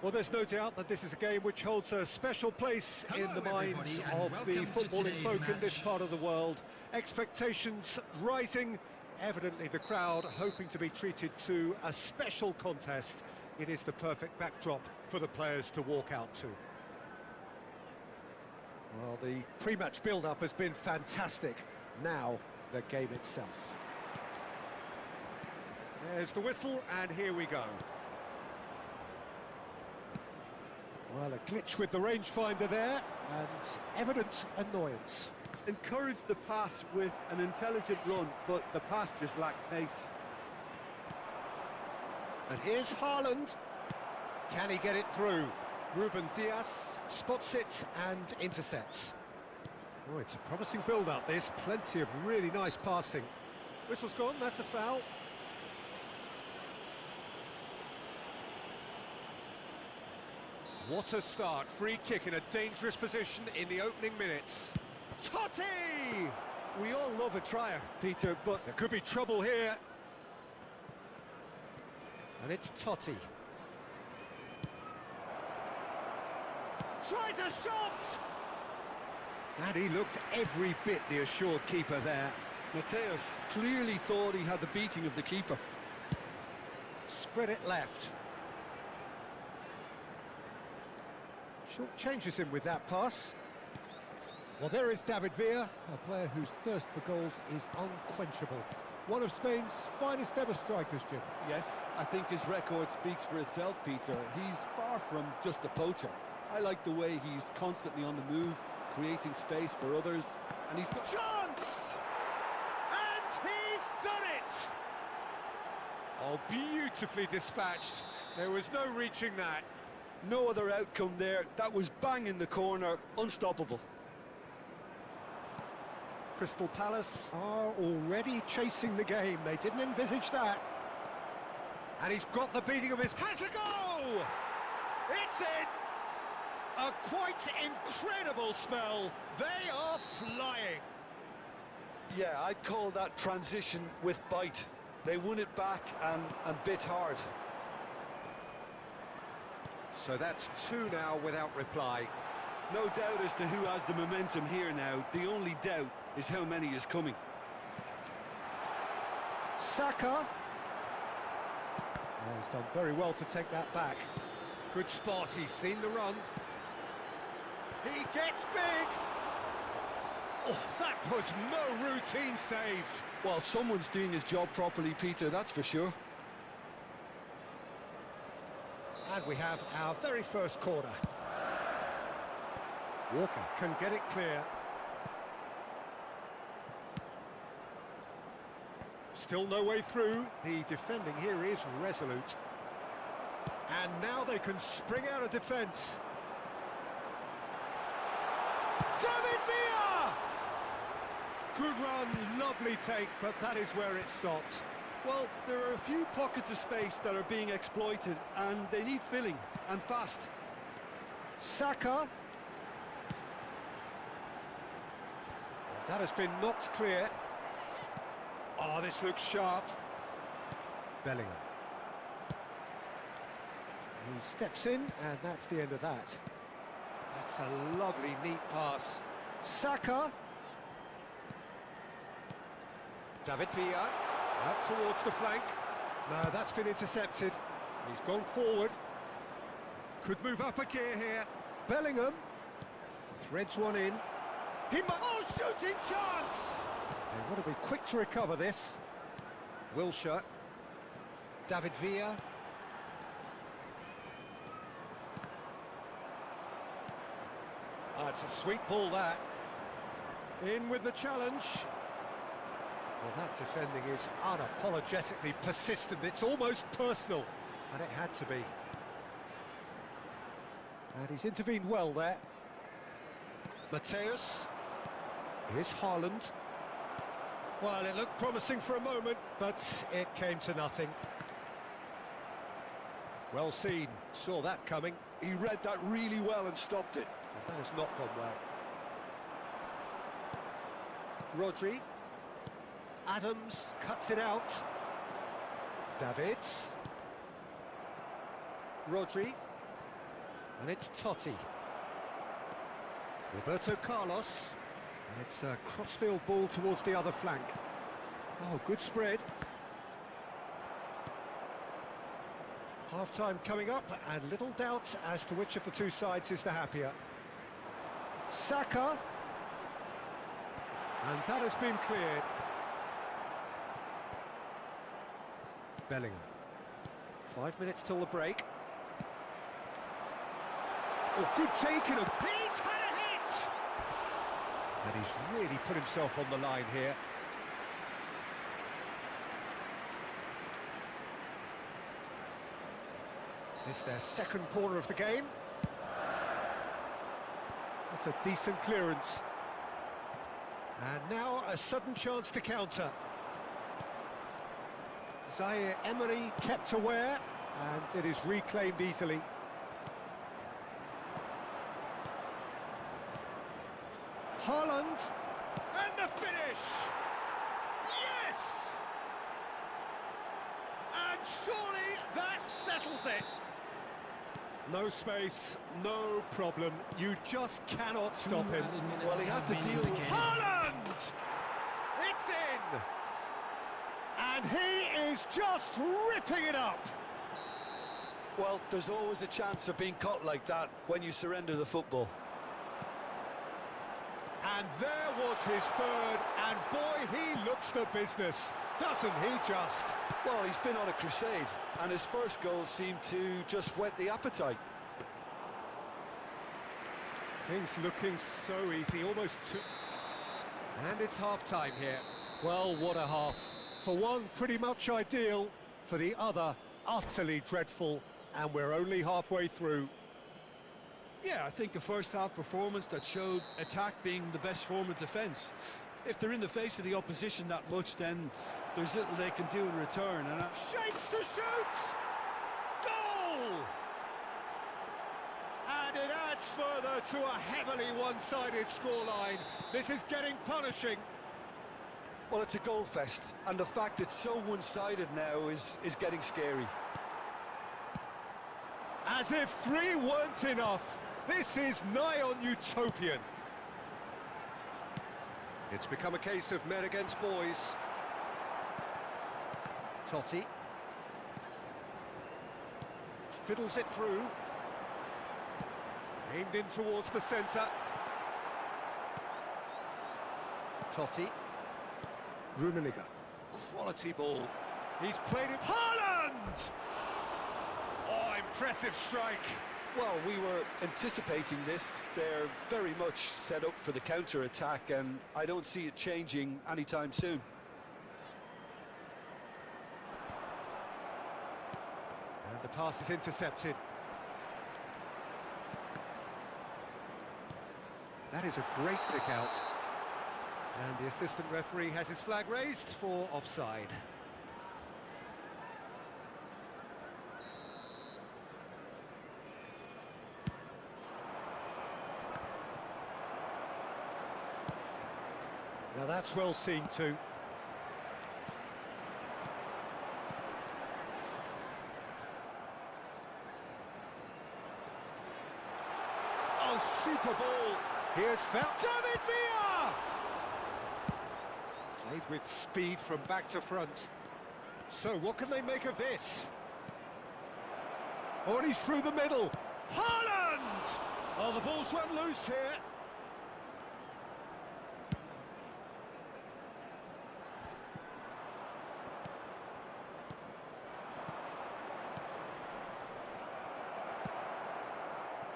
Well, there's no doubt that this is a game which holds a special place in the minds of the footballing folk in this part of the world. Expectations rising, evidently the crowd hoping to be treated to a special contest. It is the perfect backdrop for the players to walk out to. Well, the pre-match build-up has been fantastic. Now, the game itself. There's the whistle, and here we go. Well, a glitch with the rangefinder there, and evident annoyance. Encouraged the pass with an intelligent run, but the pass just lacked pace. And here's Haaland. Can he get it through? Ruben Dias spots it and intercepts. Oh, it's a promising build-up, this. Plenty of really nice passing. Whistle's gone, that's a foul. What a start. Free kick in a dangerous position in the opening minutes. Totti! We all love a trier, Peter, but there could be trouble here. And it's Totti. Tries a shot! And he looked every bit the assured keeper there. Mateus clearly thought he had the beating of the keeper. Spread it left. Short changes him with that pass. Well, there is David Villa, a player whose thirst for goals is unquenchable. One of Spain's finest ever strikers, Jim. Yes, I think his record speaks for itself, Peter. He's far from just a poacher. I like the way he's constantly on the move, creating space for others, and he's got... Chance! And he's done it! Oh, beautifully dispatched. There was no reaching that. No other outcome there. That was bang in the corner, unstoppable. Crystal Palace are already chasing the game. They didn't envisage that. And he's got the beating of his... Has a go! It's in! A quite incredible spell. They are flying. Yeah, I'd call that transition with bite. They won it back and bit hard. So that's two now without reply. No doubt as to who has the momentum here now. The only doubt is how many is coming. Saka. Oh, he's done very well to take that back. Good spot, he's seen the run. He gets big. Oh, that was no routine save. Well, someone's doing his job properly, Peter, that's for sure. And we have our very first corner. Walker can get it clear. Still no way through. The defending here is resolute. And now they can spring out of defence. David Villa! Good run, lovely take, but that is where it stopped. Well, there are a few pockets of space that are being exploited, and they need filling, and fast. Saka. That has been knocked clear. Oh, this looks sharp. Bellingham. He steps in, and that's the end of that. That's a lovely, neat pass. Saka. David Villa. Out towards the flank. No, that's been intercepted. He's gone forward. Could move up a gear here. Bellingham. Threads one in. Oh, shooting chance! They want to be quick to recover this. Wilshere. David Villa. Ah, it's a sweet ball, that. In with the challenge. Well, that defending is unapologetically persistent. It's almost personal, and it had to be. And he's intervened well there. Mateus. Here's Haaland. Well, it looked promising for a moment, but it came to nothing. Well seen. Saw that coming. He read that really well and stopped it. That has not gone well. Rodri. Adams cuts it out. Davids. Rodri. And it's Totti. Roberto Carlos. And it's a crossfield ball towards the other flank. Oh, good spread. Half-time coming up, and little doubt as to which of the two sides is the happier. Saka. And that has been cleared. Bellingham. 5 minutes till the break. Oh, good taking of... He's had a hit! And he's really put himself on the line here. It's their second corner of the game. That's a decent clearance. And now a sudden chance to counter. Zaire Emery kept aware, and it is reclaimed easily. Haaland, and the finish! Yes! And surely that settles it. No space, no problem. You just cannot stop him. Well, he had to deal with... Haaland! It's in! And he is just ripping it up. Well, there's always a chance of being caught like that when you surrender the football. And there was his third, and boy, he looks the business, doesn't he just? Well, he's been on a crusade, and his first goal seemed to just whet the appetite. Things looking so easy, almost too... And it's half-time here. Well, what a half. For one, pretty much ideal. For the other, utterly dreadful. And we're only halfway through. Yeah, I think a first-half performance that showed attack being the best form of defence. If they're in the face of the opposition that much, then there's little they can do in return. And Shapes to shoot! Goal! And it adds further to a heavily one-sided scoreline. This is getting punishing. Well, it's a goal fest, and the fact it's so one-sided now is getting scary. As if 3 weren't enough. This is nigh on utopian. It's become a case of men against boys. Totti. Fiddles it through. Aimed in towards the centre. Totti. Rummenigge. Quality ball. He's played it. Haaland! Oh, impressive strike. Well, we were anticipating this. They're very much set up for the counter-attack, and I don't see it changing anytime soon. And the pass is intercepted. That is a great pick out. And the assistant referee has his flag raised for offside. Now that's well seen too. Oh, super ball. Here's found David Villa! Played with speed from back to front. So what can they make of this? Oh, and he's through the middle. Haaland! Oh, the ball's run loose here.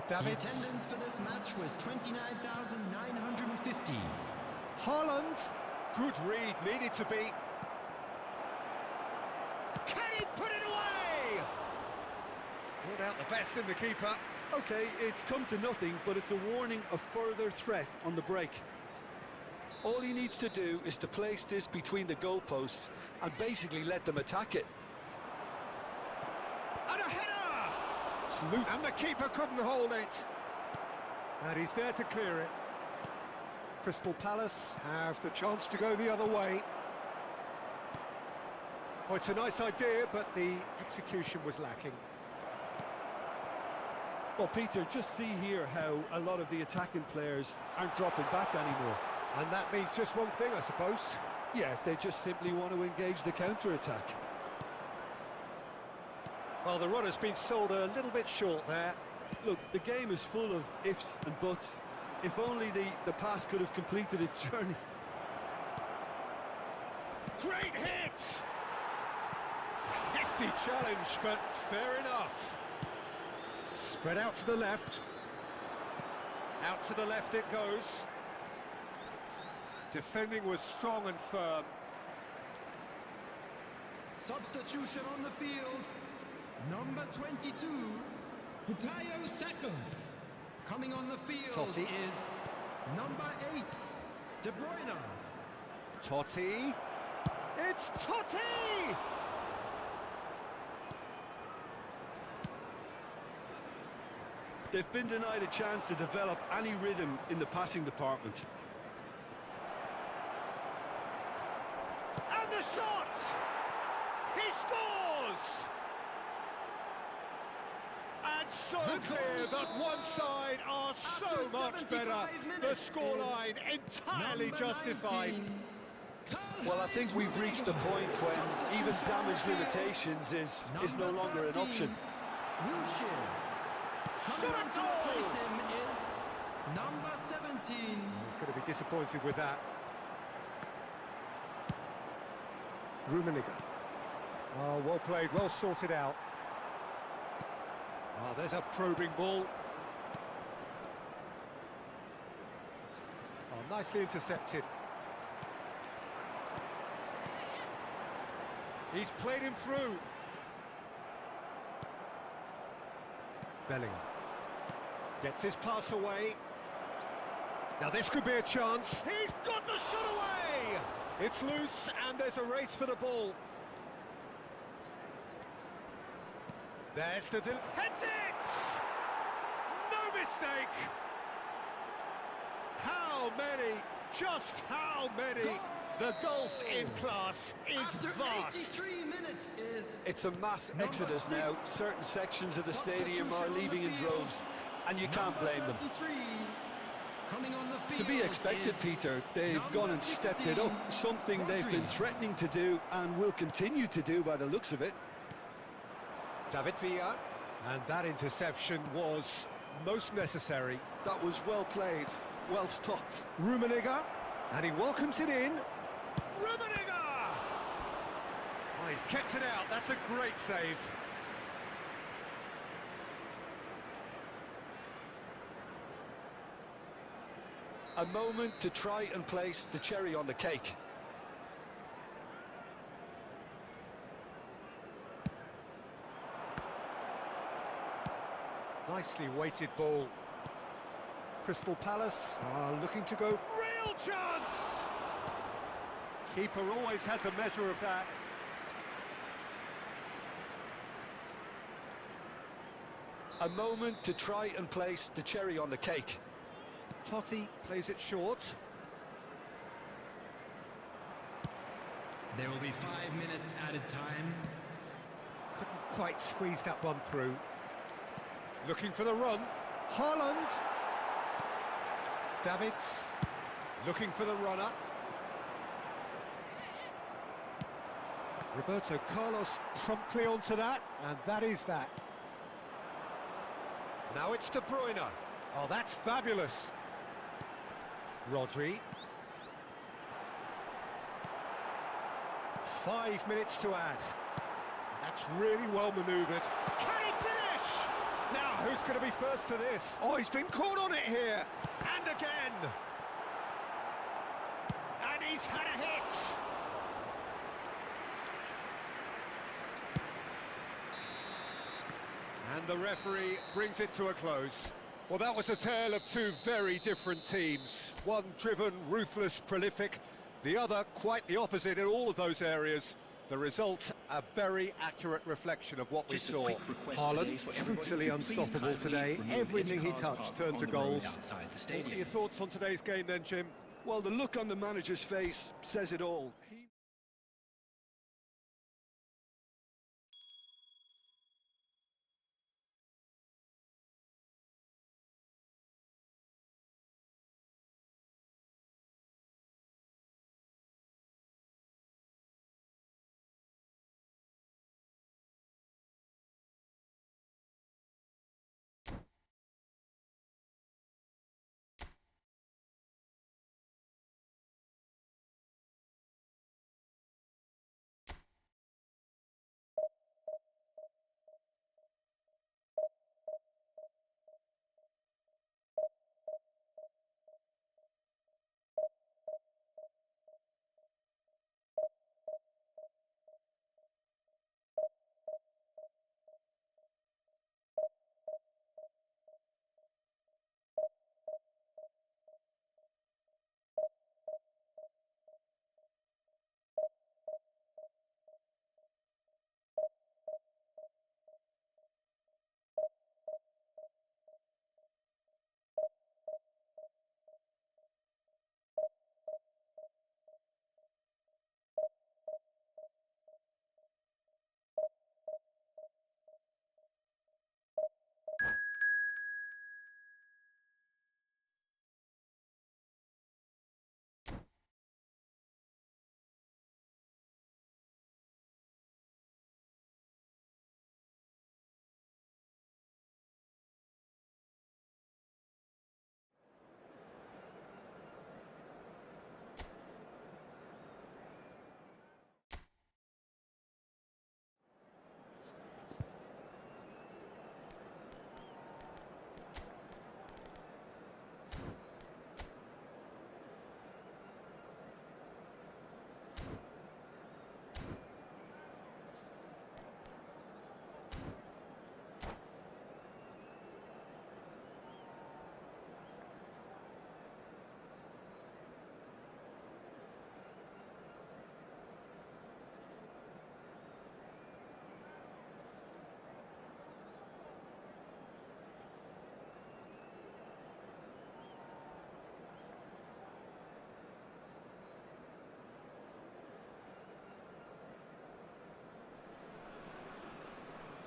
The attendance for this match was 29,950. Haaland, good read, needed to be. Can he put it away? Brought out the best in the keeper. okay, it's come to nothing, but it's a warning of further threat on the break. All he needs to do is to place this between the goalposts and basically let them attack it. And a header! It's loose. And the keeper couldn't hold it. And he's there to clear it. Crystal Palace have the chance to go the other way. Oh, it's a nice idea, but the execution was lacking. Well, Peter, just see here how a lot of the attacking players aren't dropping back anymore. And that means just one thing, I suppose. Yeah, they just simply want to engage the counter-attack. Well, the runner's been sold a little bit short there. Look, the game is full of ifs and buts. If only the pass could have completed its journey. Great hit! Hefty challenge, but fair enough. Spread out to the left. Out to the left it goes. Defending was strong and firm. Substitution on the field. Number 22, Bukayo Saka. Coming on the field Totti. is number 8, De Bruyne. Totti. It's Totti! They've been denied a chance to develop any rhythm in the passing department. And the shot! He scores! And so clear that one side are so much better. The scoreline entirely justified. Well, I think we've reached the point when even damage limitations is no longer an option. Wilshere. Coming on to replace him is number 17. He's going to be disappointed with that. Rummenigge. Oh, well played, well sorted out. Oh, there's a probing ball. Oh, nicely intercepted. He's played him through. Bellingham gets his pass away. Now this could be a chance. He's got the shot away! It's loose and there's a race for the ball. There's the... Heads it! No mistake! How many? Just how many? Goal! The gulf in class is After vast. 83 minutes is It's a mass number exodus 6. now. Certain sections of the stadium are Substitution on leaving the in field. droves, and you can't blame them. 33. Coming on the To field be expected, is Peter. They've number gone and stepped it up, 16, something they've been Rodri. threatening to do and will continue to do by the looks of it. David Villa. And that interception was most necessary. That was well played, well stopped. Rummenigge. And he welcomes it in. Rummenigge! Oh, he's kept it out. That's a great save. A moment to try and place the cherry on the cake. Nicely weighted ball. Crystal Palace are looking to go. Real chance! Keeper always had the measure of that. A moment to try and place the cherry on the cake. Totti plays it short. There will be 5 minutes added time. Couldn't quite squeeze that one through. Looking for the run. Haaland. Davids. Looking for the runner. Roberto Carlos promptly onto that, and that is that. Now it's De Bruyne. Oh, that's fabulous. Rodri. 5 minutes to add. That's really well manoeuvred. Can he finish? Now, who's going to be first to this? Oh, he's been caught on it here. And again. And he's had a hit. And the referee brings it to a close. Well, that was a tale of two very different teams. One driven, ruthless, prolific. The other quite the opposite in all of those areas. The result, a very accurate reflection of what we Just a saw. quick request Haaland, today for everybody totally to please unstoppable kindly today. remove Everything any he cars touched parked turned on to the road goals. outside the What are stadium. your thoughts on today's game then, Jim? Well, the look on the manager's face says it all.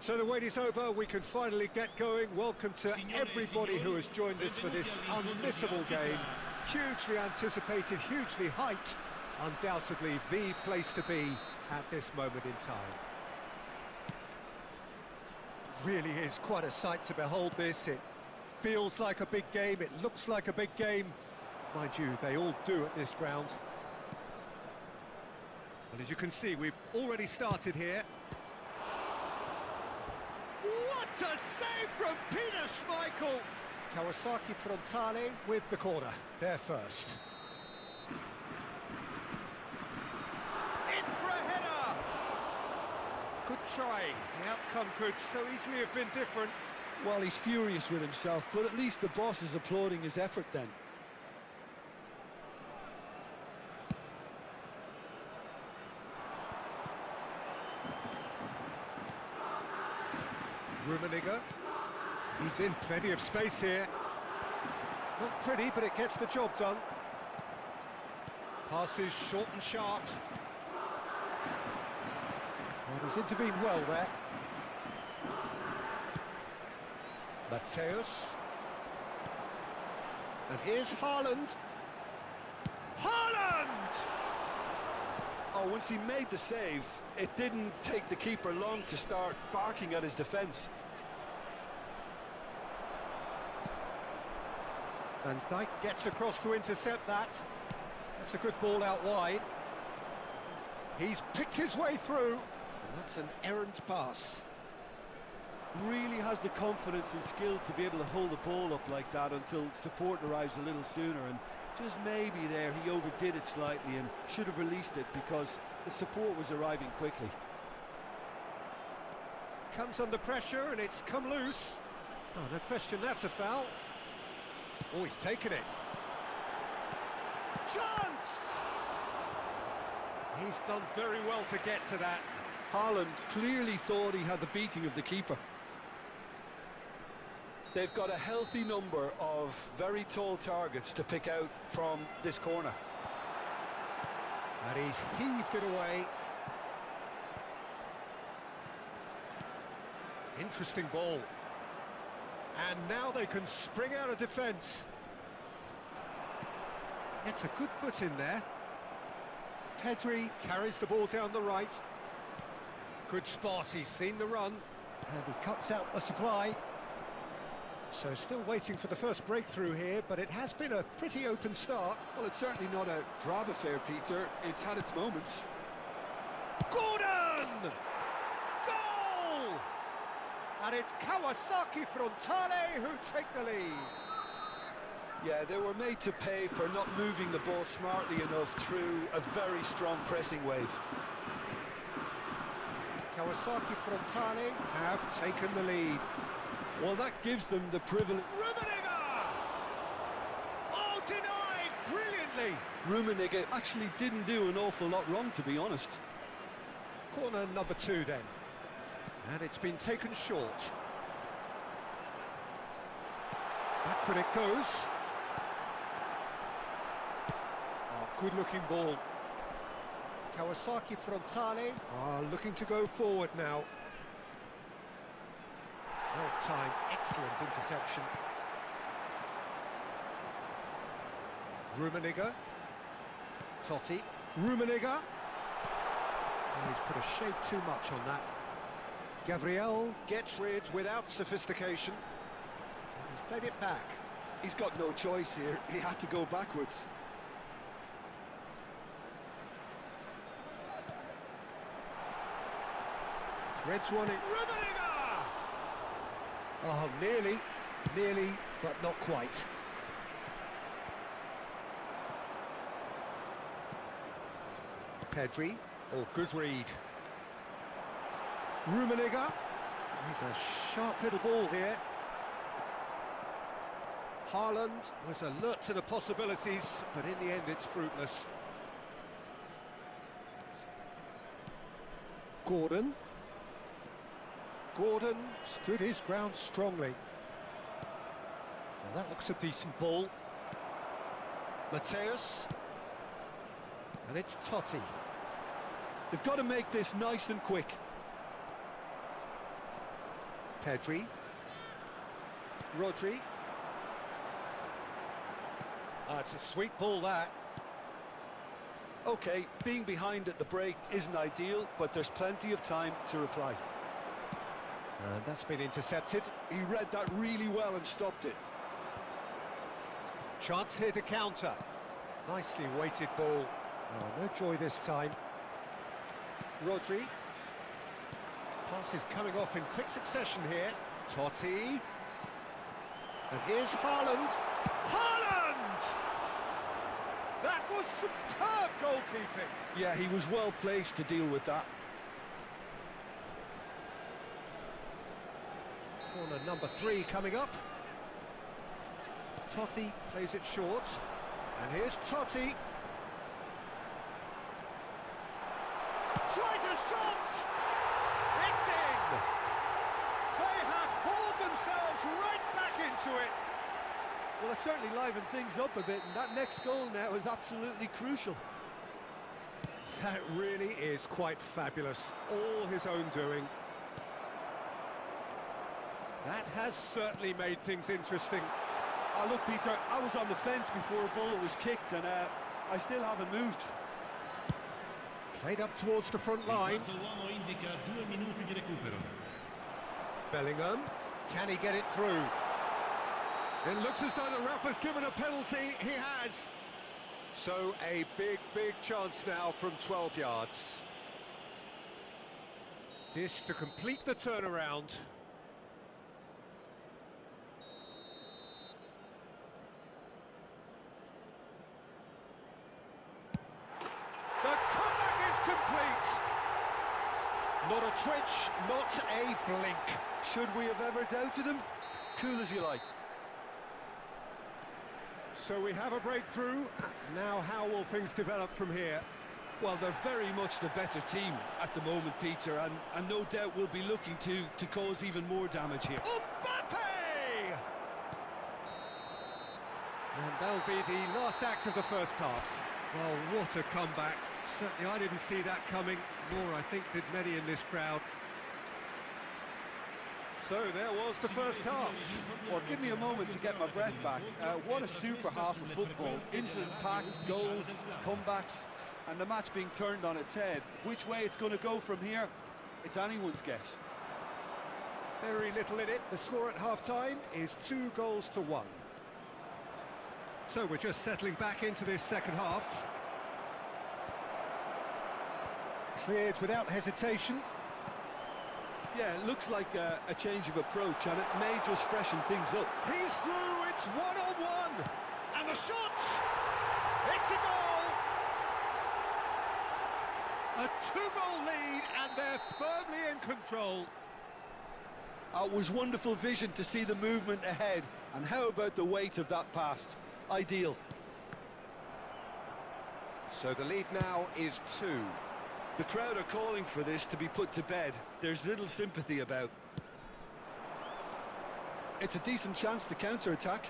So the wait is over, we can finally get going. Welcome to everybody who has joined us for this unmissable game. Hugely anticipated, hugely hyped. Undoubtedly the place to be at this moment in time. Really is quite a sight to behold this. It feels like a big game, it looks like a big game. Mind you, they all do at this ground. And as you can see, we've already started here. What a save from Peter Schmeichel! Kawasaki Frontale with the corner, there first. In for a header! Good try, the outcome could so easily have been different. Well, he's furious with himself, but at least the boss is applauding his effort then. Rummenigge, he's in plenty of space here. Not pretty, but it gets the job done. Passes short and sharp. And he's intervened well there. Mateus. And here's Haaland. Haaland! Oh, once he made the save, it didn't take the keeper long to start barking at his defence. Van Dijk gets across to intercept that. That's a good ball out wide. He's picked his way through. And that's an errant pass. Really has the confidence and skill to be able to hold the ball up like that until support arrives a little sooner, and just maybe there he overdid it slightly and should have released it because the support was arriving quickly. Comes under pressure and it's come loose. Oh, no question, that's a foul. Oh, he's taken it. Chance! He's done very well to get to that. Haaland clearly thought he had the beating of the keeper. They've got a healthy number of very tall targets to pick out from this corner. And he's heaved it away. Interesting ball. And now they can spring out of defence. It's a good foot in there. Pedri carries the ball down the right. Good spot, he's seen the run. And he cuts out the supply. So still waiting for the first breakthrough here, but it has been a pretty open start. Well, it's certainly not a drab affair, Peter. It's had its moments. Gordon! Goal! And it's Kawasaki Frontale who take the lead. Yeah, they were made to pay for not moving the ball smartly enough through a very strong pressing wave. Kawasaki Frontale have taken the lead. Well, that gives them the privilege. Rummenigge! Oh, denied brilliantly. Rummenigge actually didn't do an awful lot wrong, to be honest. Corner number 2 then. And it's been taken short. Backward it goes. Oh, good-looking ball. Kawasaki Frontale are looking to go forward now. Well-timed, excellent interception. Rummenigge. Totti. Rummenigge. And he's put a shade too much on that. Gabriel gets rid without sophistication. He's played it back. He's got no choice here. He had to go backwards. Threads one in. Rummenigge! Oh, nearly, but not quite. Pedri, oh, good read. Rummenigge, he's a sharp little ball here. Haaland was alert to the possibilities, but in the end it's fruitless. Gordon stood his ground strongly. Now that looks a decent ball. Mateus. And it's Totti. They've got to make this nice and quick. Pedri. Rodri. It's a sweet ball, that. OK, being behind at the break isn't ideal, but there's plenty of time to reply. And that's been intercepted. He read that really well and stopped it. Chance here to counter. Nicely weighted ball. Oh, no joy this time. Rodri. Pass is coming off in quick succession here. Totti. And here's Haaland. Haaland! That was superb goalkeeping. Yeah, he was well placed to deal with that. Corner number 3 coming up. Totti plays it short. And here's Totti. Tries a shot! It's in! They have hauled themselves right back into it. Well, it certainly livened things up a bit, and that next goal now is absolutely crucial. That really is quite fabulous. All his own doing. That has certainly made things interesting. Oh, look, Peter, I was on the fence before a ball was kicked, and I still haven't moved. Played up towards the front line. Bellingham, can he get it through? It looks as though the ref has given a penalty. He has. So a big chance now from 12 yards. This to complete the turnaround. The comeback is complete. Not a twitch, not a blink. Should we have ever doubted him? Cool as you like. So we have a breakthrough. Now how will things develop from here? Well, they're very much the better team at the moment, Peter, and no doubt will be looking to cause even more damage here. Mbappe! And that'll be the last act of the first half. Well, what a comeback. Certainly I didn't see that coming, nor I think did many in this crowd. So there was the first half. Well, give me a moment to get my breath back. What a super half of football. Incident-packed, goals, comebacks, and the match being turned on its head. Which way it's going to go from here, it's anyone's guess. Very little in it. The score at half-time is 2-1. So we're just settling back into this second half. Cleared without hesitation. Yeah, it looks like a change of approach, and it may just freshen things up. He's through, it's one-on-one! And the shot! It's a goal! A 2-goal lead, and they're firmly in control. It was wonderful vision to see the movement ahead, and how about the weight of that pass? Ideal. So the lead now is 2. The crowd are calling for this to be put to bed. There's little sympathy about. It's a decent chance to counter-attack.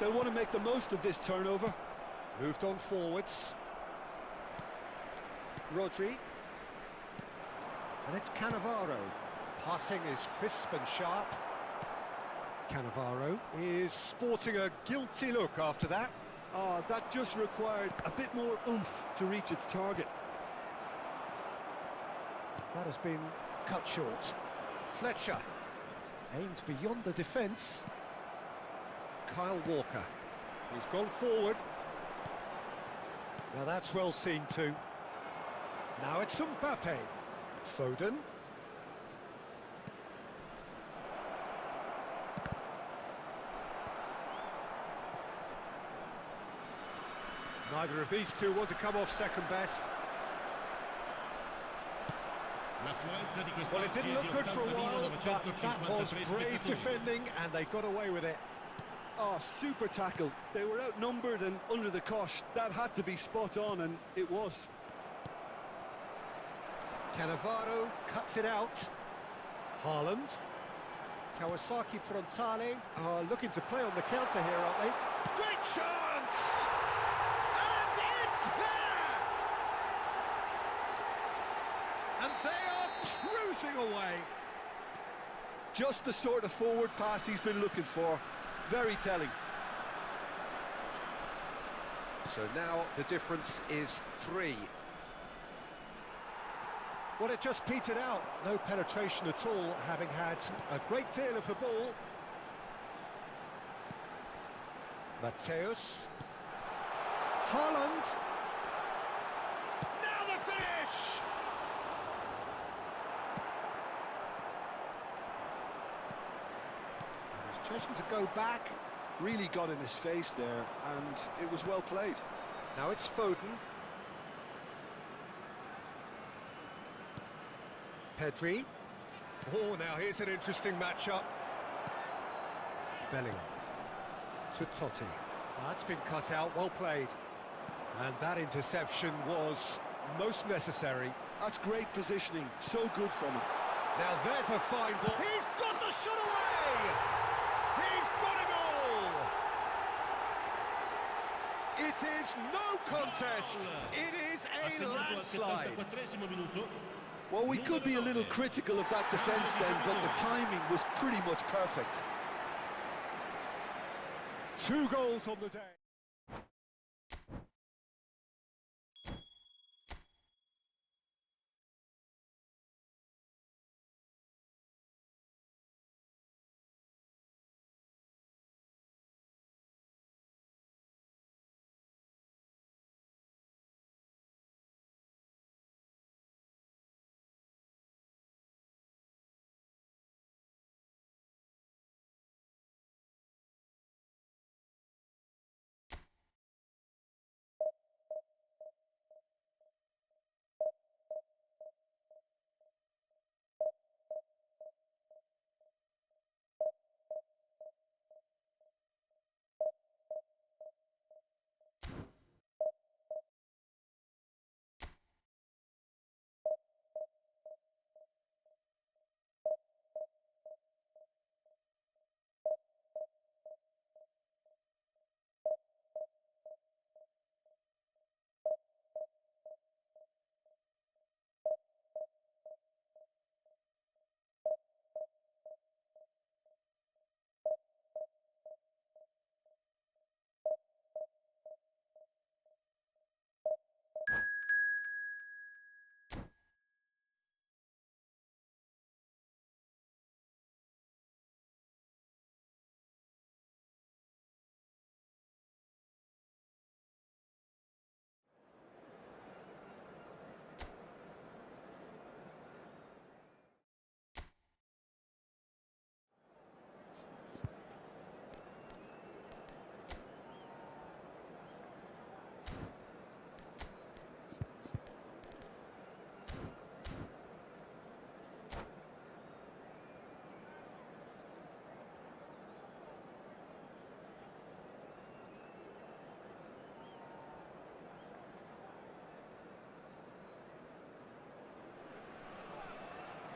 They'll want to make the most of this turnover. Moved on forwards. Rodri. And it's Cannavaro. Passing is crisp and sharp. Cannavaro is sporting a guilty look after that. Oh, that just required a bit more oomph to reach its target. That has been cut short. Fletcher aimed beyond the defence. Kyle Walker. He's gone forward. Now that's well seen too. Now it's Mbappe. Foden. Neither of these two want to come off second best. Well, it didn't look good for a while, but that was brave defending, and they got away with it. Oh, super tackle. They were outnumbered and under the cosh. That had to be spot on, and it was. Cannavaro cuts it out. Haaland. Kawasaki Frontale are looking to play on the counter here, aren't they? Great chance! And it's there! And they are cruising away. Just the sort of forward pass he's been looking for. Very telling. So now the difference is 3. Well, it just petered out. No penetration at all, having had a great deal of the ball. Mateus. Haaland. Now the finish! He's chosen to go back. Really got in his face there, and it was well played. Now it's Foden. Pedri. Oh, now here's an interesting matchup. Bellingham. To Totti. That's been cut out, well played. And that interception was most necessary. That's great positioning, so good from him. Now there's a fine ball. He's got the shot away! He's got a goal! It is no contest. It is a landslide. Well, we could be a little critical of that defence then, but the timing was pretty much perfect. 2 goals on the day.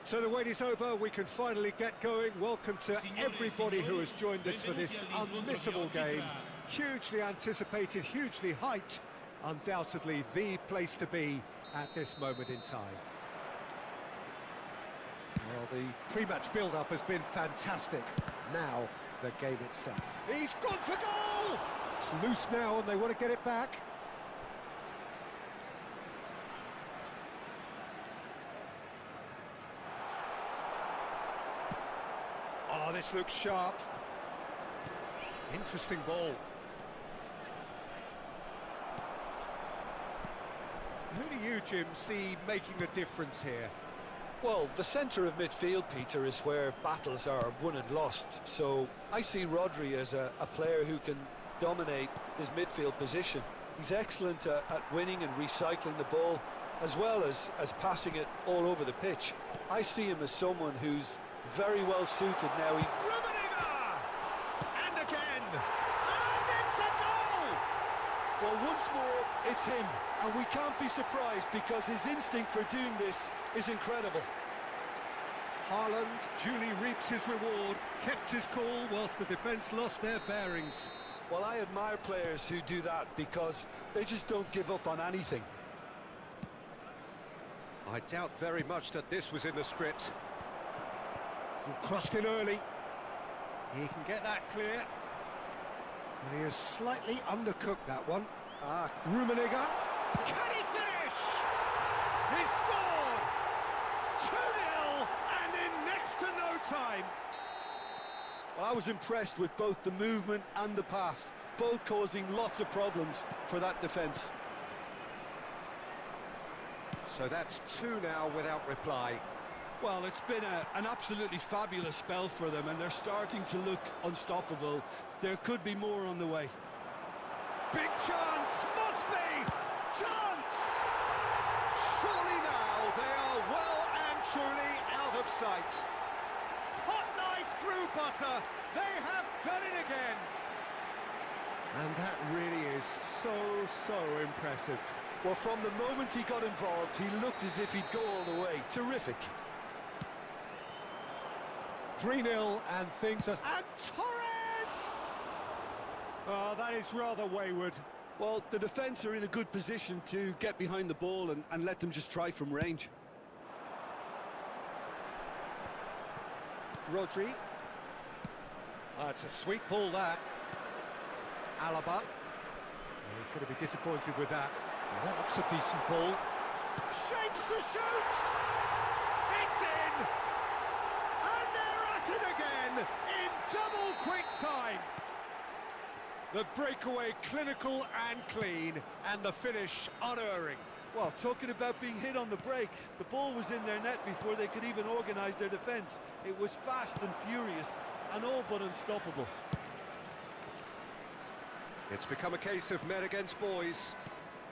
So the wait is over, we can finally get going. Welcome to everybody who has joined us for this unmissable game. Hugely anticipated, hugely hyped. Undoubtedly the place to be at this moment in time. Well, the pre-match build-up has been fantastic. Now, the game itself. He's gone for goal! It's loose now and they want to get it back. Oh, this looks sharp. Interesting ball. Who do you, Jim, see making the difference here? Well, the centre of midfield, Peter, is where battles are won and lost. So I see Rodri as a player who can dominate his midfield position. He's excellent at winning and recycling the ball, as well as passing it all over the pitch. I see him as someone who's very well suited now. Rummenigge! And again! And it's a goal! Well, once more, it's him. And we can't be surprised because his instinct for doing this is incredible. Haaland duly reaps his reward, kept his cool whilst the defence lost their bearings. Well, I admire players who do that because they just don't give up on anything. I doubt very much that this was in the script. Crossed in early. He can get that clear. And he has slightly undercooked that one. Rummenigge. Can he finish? He scored! 2-0 and in next to no time. Well, I was impressed with both the movement and the pass, both causing lots of problems for that defence. So that's 2 now without reply. Well, it's been an absolutely fabulous spell for them, and they're starting to look unstoppable. There could be more on the way. Big chance, must be! Chance! Surely now they are well and truly out of sight. Hot knife through butter, they have done it again. And that really is so impressive. Well, from the moment he got involved, he looked as if he'd go all the way. Terrific. 3-0 and things are... And Torres! Oh, that is rather wayward. Well, the defence are in a good position to get behind the ball and let them just try from range. Rodri. It's a sweet ball, that. Alaba. He's going to be disappointed with that. That looks a decent ball. Shapes to shoot! It's in! And they're at it again in double quick time. The breakaway clinical and clean, and the finish unerring. Well, talking about being hit on the break, the ball was in their net before they could even organise their defence. It was fast and furious, and all but unstoppable. It's become a case of men against boys.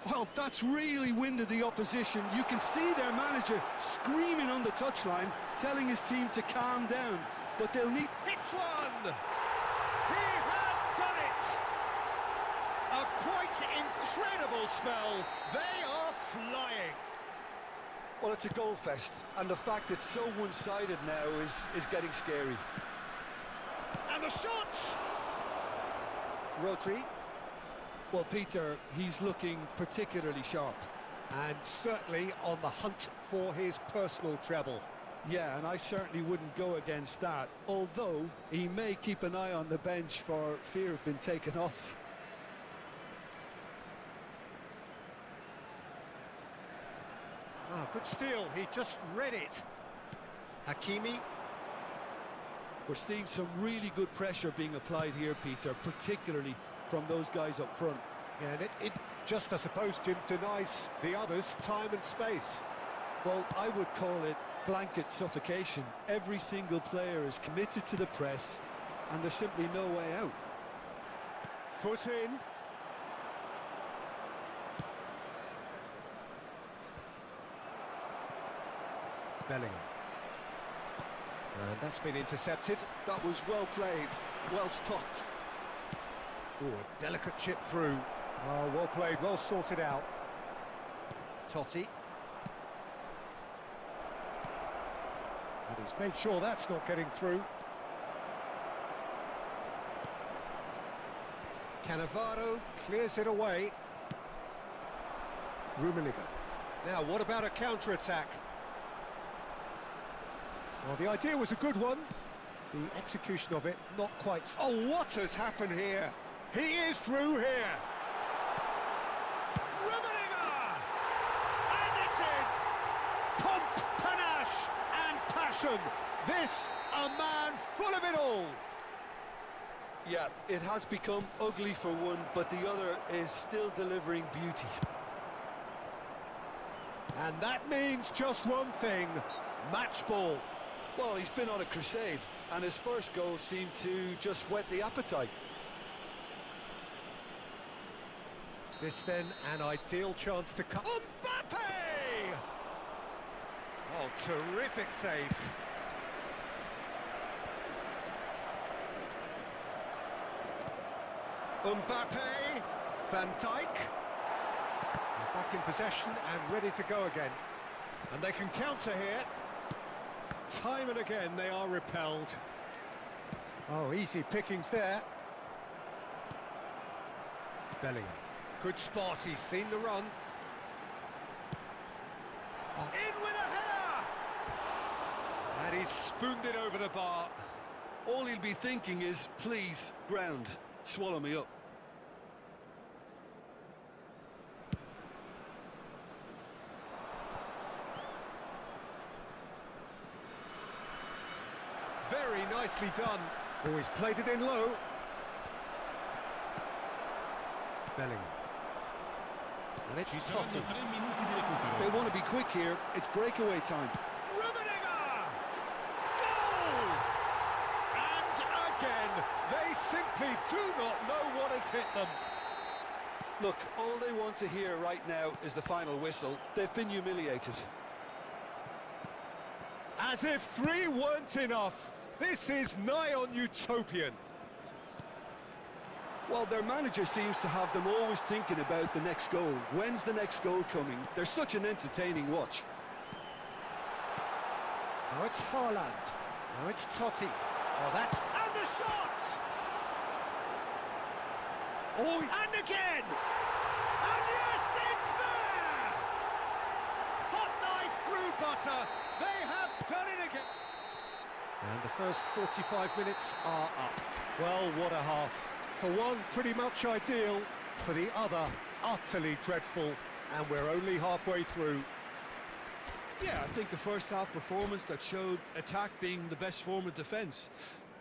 Well, that's really winded the opposition. You can see their manager screaming on the touchline, telling his team to calm down, but they'll need... Hits one! He has done it! A quite incredible spell. They are flying. Well, it's a goal fest, and the fact it's so one-sided now is getting scary. And the shot! Rodri. Well, Peter, he's looking particularly sharp. And certainly on the hunt for his personal treble. Yeah, and I certainly wouldn't go against that, although he may keep an eye on the bench for fear of being taken off. Oh, good steal, he just read it. Hakimi. We're seeing some really good pressure being applied here, Peter, particularly from those guys up front. Yeah, and it just, I suppose, Jim, denies the others time and space. Well, I would call it blanket suffocation. Every single player is committed to the press, and there's simply no way out. Foot in. Bellingham. And that's been intercepted. That was well played, well stopped. Oh, a delicate chip through. Oh, well played, well sorted out. Totti. And he's made sure that's not getting through. Cannavaro clears it away. Rummenigge. Now, what about a counter-attack? Well, the idea was a good one. The execution of it, not quite. Oh, what has happened here? He is through here. Rummenigge! And it's in! Pomp, panache and passion. This, a man full of it all. Yeah, it has become ugly for one, but the other is still delivering beauty. And that means just one thing, match ball. Well, he's been on a crusade, and his first goal seemed to just whet the appetite. This then, an ideal chance to cut. Mbappe! Oh, terrific save. Mbappe, Van Dijk. Back in possession and ready to go again. And they can counter here. Time and again they are repelled. Oh, easy pickings there. Bellingham. Good spot, he's seen the run. In with a header! And he's spooned it over the bar. All he'll be thinking is, please, ground, swallow me up. Very nicely done. Oh, he's played it in low. Bellingham. And it's Totti. They want to be quick here. It's breakaway time. Rummenigge! Goal! And again, they simply do not know what has hit them. Look, all they want to hear right now is the final whistle. They've been humiliated. As if 3 weren't enough. This is nigh on utopian. Well, their manager seems to have them always thinking about the next goal. When's the next goal coming? They're such an entertaining watch. Now it's Haaland. Now it's Totti. Oh, that's... And the shot! Oh, and again! And yes, it's there! Hot knife through butter. They have done it again. And the first 45 minutes are up. Well, what a half. For one, pretty much ideal. For the other, utterly dreadful. And we're only halfway through. Yeah, I think a first-half performance that showed attack being the best form of defence.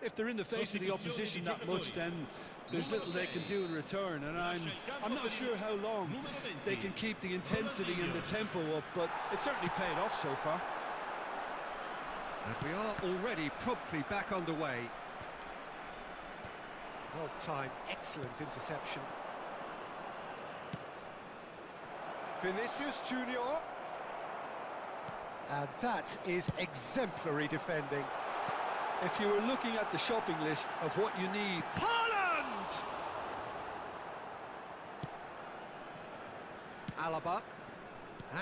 If they're in the face of the opposition that much, then there's little they can do in return. And I'm not sure how long they can keep the intensity and the tempo up, but it's certainly paid off so far. And we are already promptly back underway. Well timed, excellent interception. Vinicius Junior. And that is exemplary defending. If you were looking at the shopping list of what you need... Haaland! Alaba.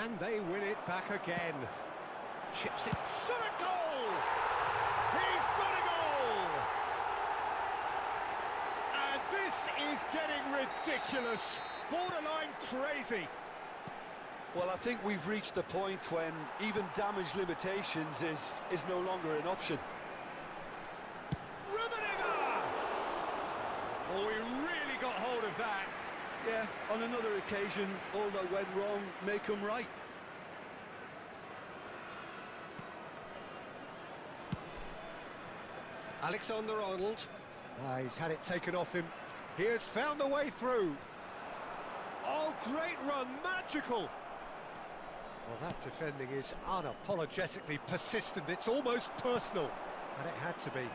And they win it back again. Chips it. Shot a goal! He's got a goal! And this is getting ridiculous. Borderline crazy. Well, I think we've reached the point when even damage limitations is no longer an option. Rummenigge! Oh, he really got hold of that. Yeah, on another occasion, all that went wrong may come right. Alexander-Arnold. He's had it taken off him. He has found a way through. Oh, great run, magical. Well, that defending is unapologetically persistent. It's almost personal, and it had to be.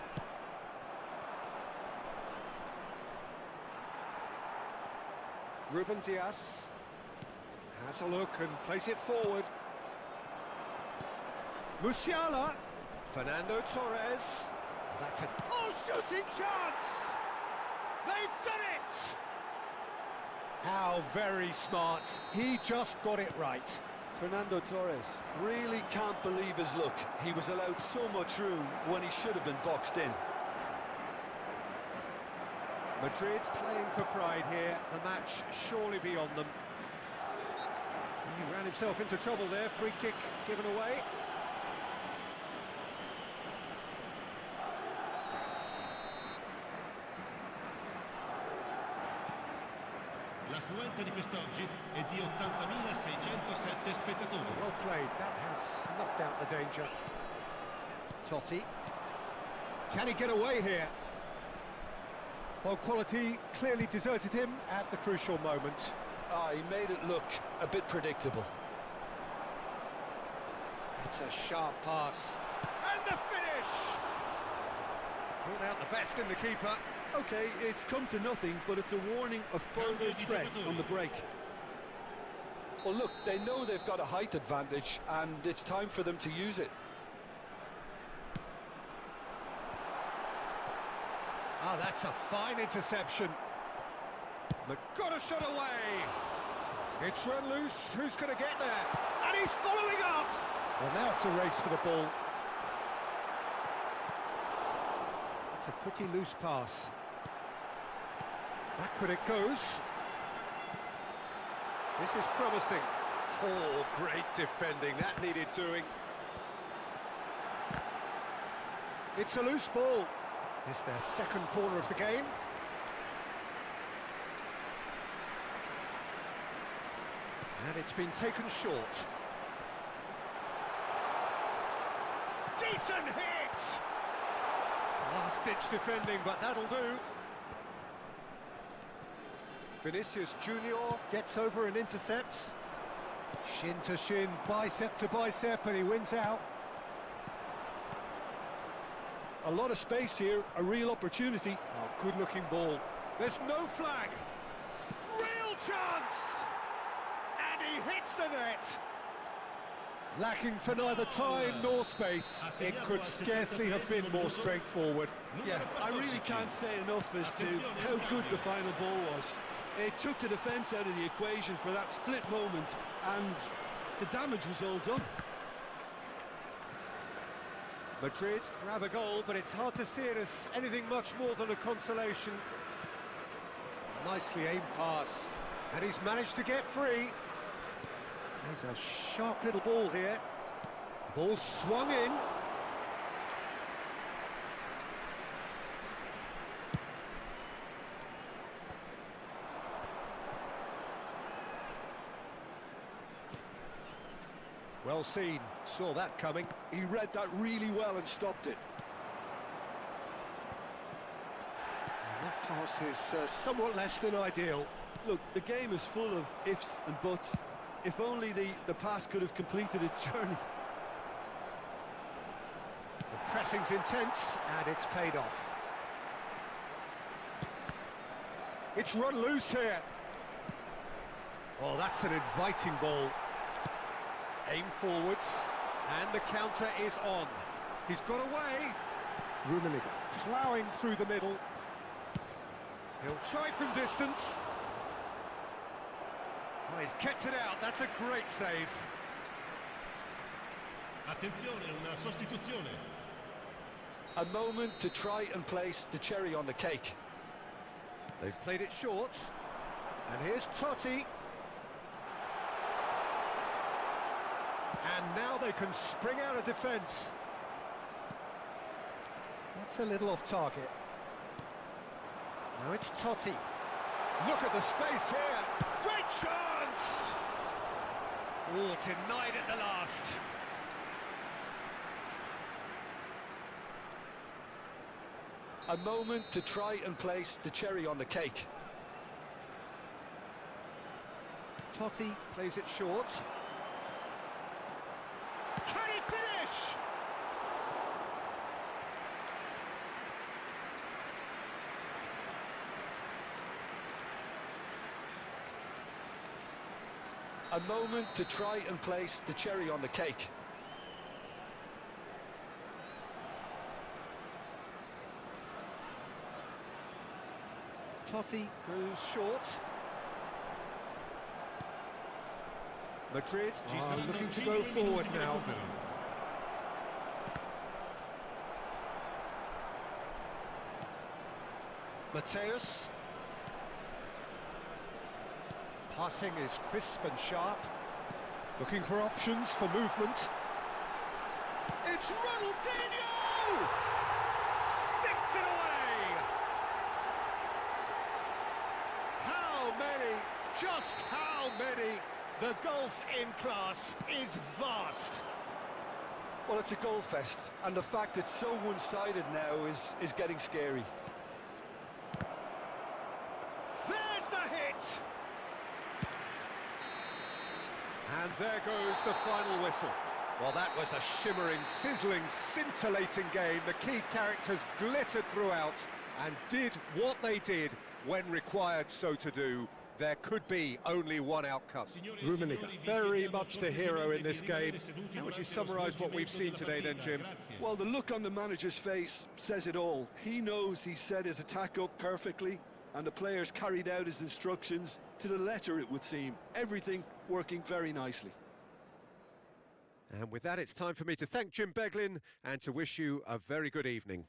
Ruben Dias has a look and plays it forward. Musiala. Fernando Torres. That's it. Oh, shooting chance! They've done it! How very smart. He just got it right. Fernando Torres really can't believe his luck. He was allowed so much room when he should have been boxed in. Madrid playing for pride here. The match surely beyond them. He ran himself into trouble there. Free kick given away. L'affluenza di quest'oggi è di 80.607 spettatori. Well played, that has snuffed out the danger. Totti. Can he get away here? Well, quality clearly deserted him at the crucial moment. He made it look a bit predictable. It's a sharp pass. And the finish! Brought out the best in the keeper. OK, it's come to nothing, but it's a warning of further threat on the break. Well, look, they know they've got a height advantage, and it's time for them to use it. Ah, that's a fine interception. But got a shot away. It's run loose. Who's going to get there? And he's following up. Well, now it's a race for the ball. It's a pretty loose pass. Backward it goes. This is promising. Oh, great defending, that needed doing. It's a loose ball. It's their second corner of the game. And it's been taken short. Decent hit! Last-ditch defending, but that'll do. Vinicius Junior gets over and intercepts. Shin to shin, bicep to bicep, and he wins out. A lot of space here, a real opportunity. Oh, good-looking ball. There's no flag. Real chance! And he hits the net. Lacking for neither time nor space. It could scarcely have been more straightforward. Yeah, I really can't say enough as to how good the final ball was. It took the defence out of the equation for that split moment, and the damage was all done. Madrid grab a goal, but it's hard to see it as anything much more than a consolation. Nicely aimed pass, and he's managed to get free. There's a sharp little ball here. Ball swung in. Well seen, saw that coming. He read that really well and stopped it. And that pass is somewhat less than ideal. Look, the game is full of ifs and buts. If only the pass could have completed its journey. The pressing's intense, and it's paid off. It's run loose here. Oh, that's an inviting ball. Aim forwards, and the counter is on. He's got away. Rummenigge ploughing through the middle. He'll try from distance. Oh, he's kept it out. That's a great save. Attenzione, una sostituzione. A moment to try and place the cherry on the cake. They've played it short. And here's Totti. And now they can spring out of defence. That's a little off target. Now it's Totti. Look at the space here. Great chance! Oh, denied at the last. A moment to try and place the cherry on the cake. Totti plays it short. Can he finish? A moment to try and place the cherry on the cake. Totti goes short. Madrid are looking to go forward now. Mateus. Passing is crisp and sharp. Looking for options for movement. It's Ronaldinho! Sticks it away! How many? Just how many? The gulf in class is vast. Well, it's a goal fest, and the fact it's so one-sided now is getting scary. There's the hit! And there goes the final whistle. Well, that was a shimmering, sizzling, scintillating game. The key characters glittered throughout and did what they did when required so to do. There could be only one outcome. Rummenigge, very much the hero in this game. How would you summarise what we've seen today then, Jim? Well, the look on the manager's face says it all. He knows he set his attack up perfectly, and the players carried out his instructions to the letter, it would seem. Everything working very nicely. And with that, it's time for me to thank Jim Beglin and to wish you a very good evening.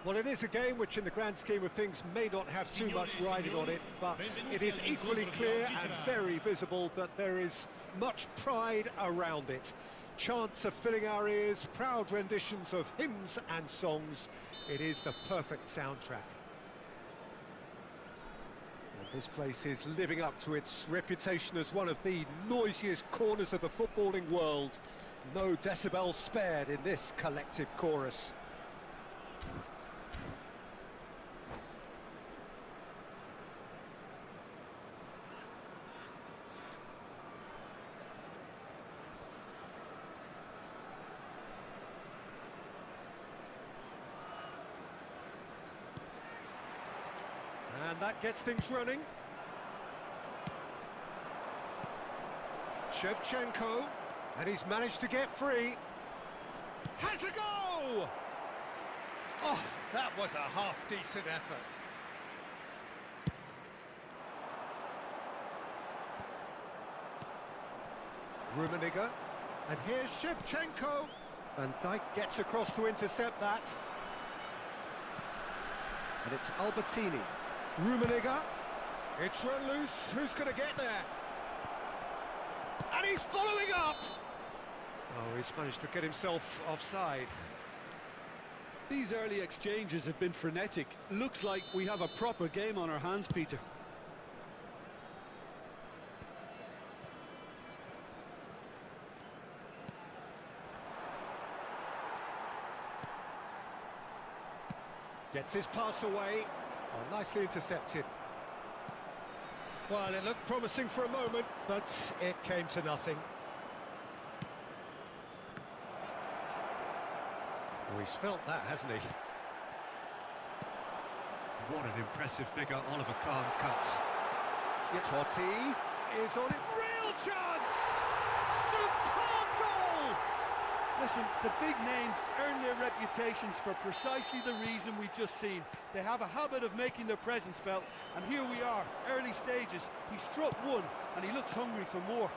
Well, it is a game which in the grand scheme of things may not have too much riding on it, but it is equally clear and very visible that there is much pride around it. Chants are filling our ears, proud renditions of hymns and songs. It is the perfect soundtrack. And this place is living up to its reputation as one of the noisiest corners of the footballing world. No decibels spared in this collective chorus. And that gets things running. Shevchenko, and he's managed to get free. Has a go! Oh, that was a half-decent effort. Rummenigge, and here's Shevchenko. Van Dijk gets across to intercept that. And it's Albertini. Rummenigge, it's run loose, who's going to get there? And he's following up! Oh, he's managed to get himself offside. These early exchanges have been frenetic. Looks like we have a proper game on our hands, Peter. Gets his pass away. Oh, nicely intercepted. Well, it looked promising for a moment, but it came to nothing. Oh, he's felt that, hasn't he? What an impressive figure Oliver Kahn cuts. Totti is on it. Real chance! Superb goal! Listen, the big names earn their reputations for precisely the reason we've just seen. They have a habit of making their presence felt, and here we are, early stages. He struck one, and he looks hungry for more.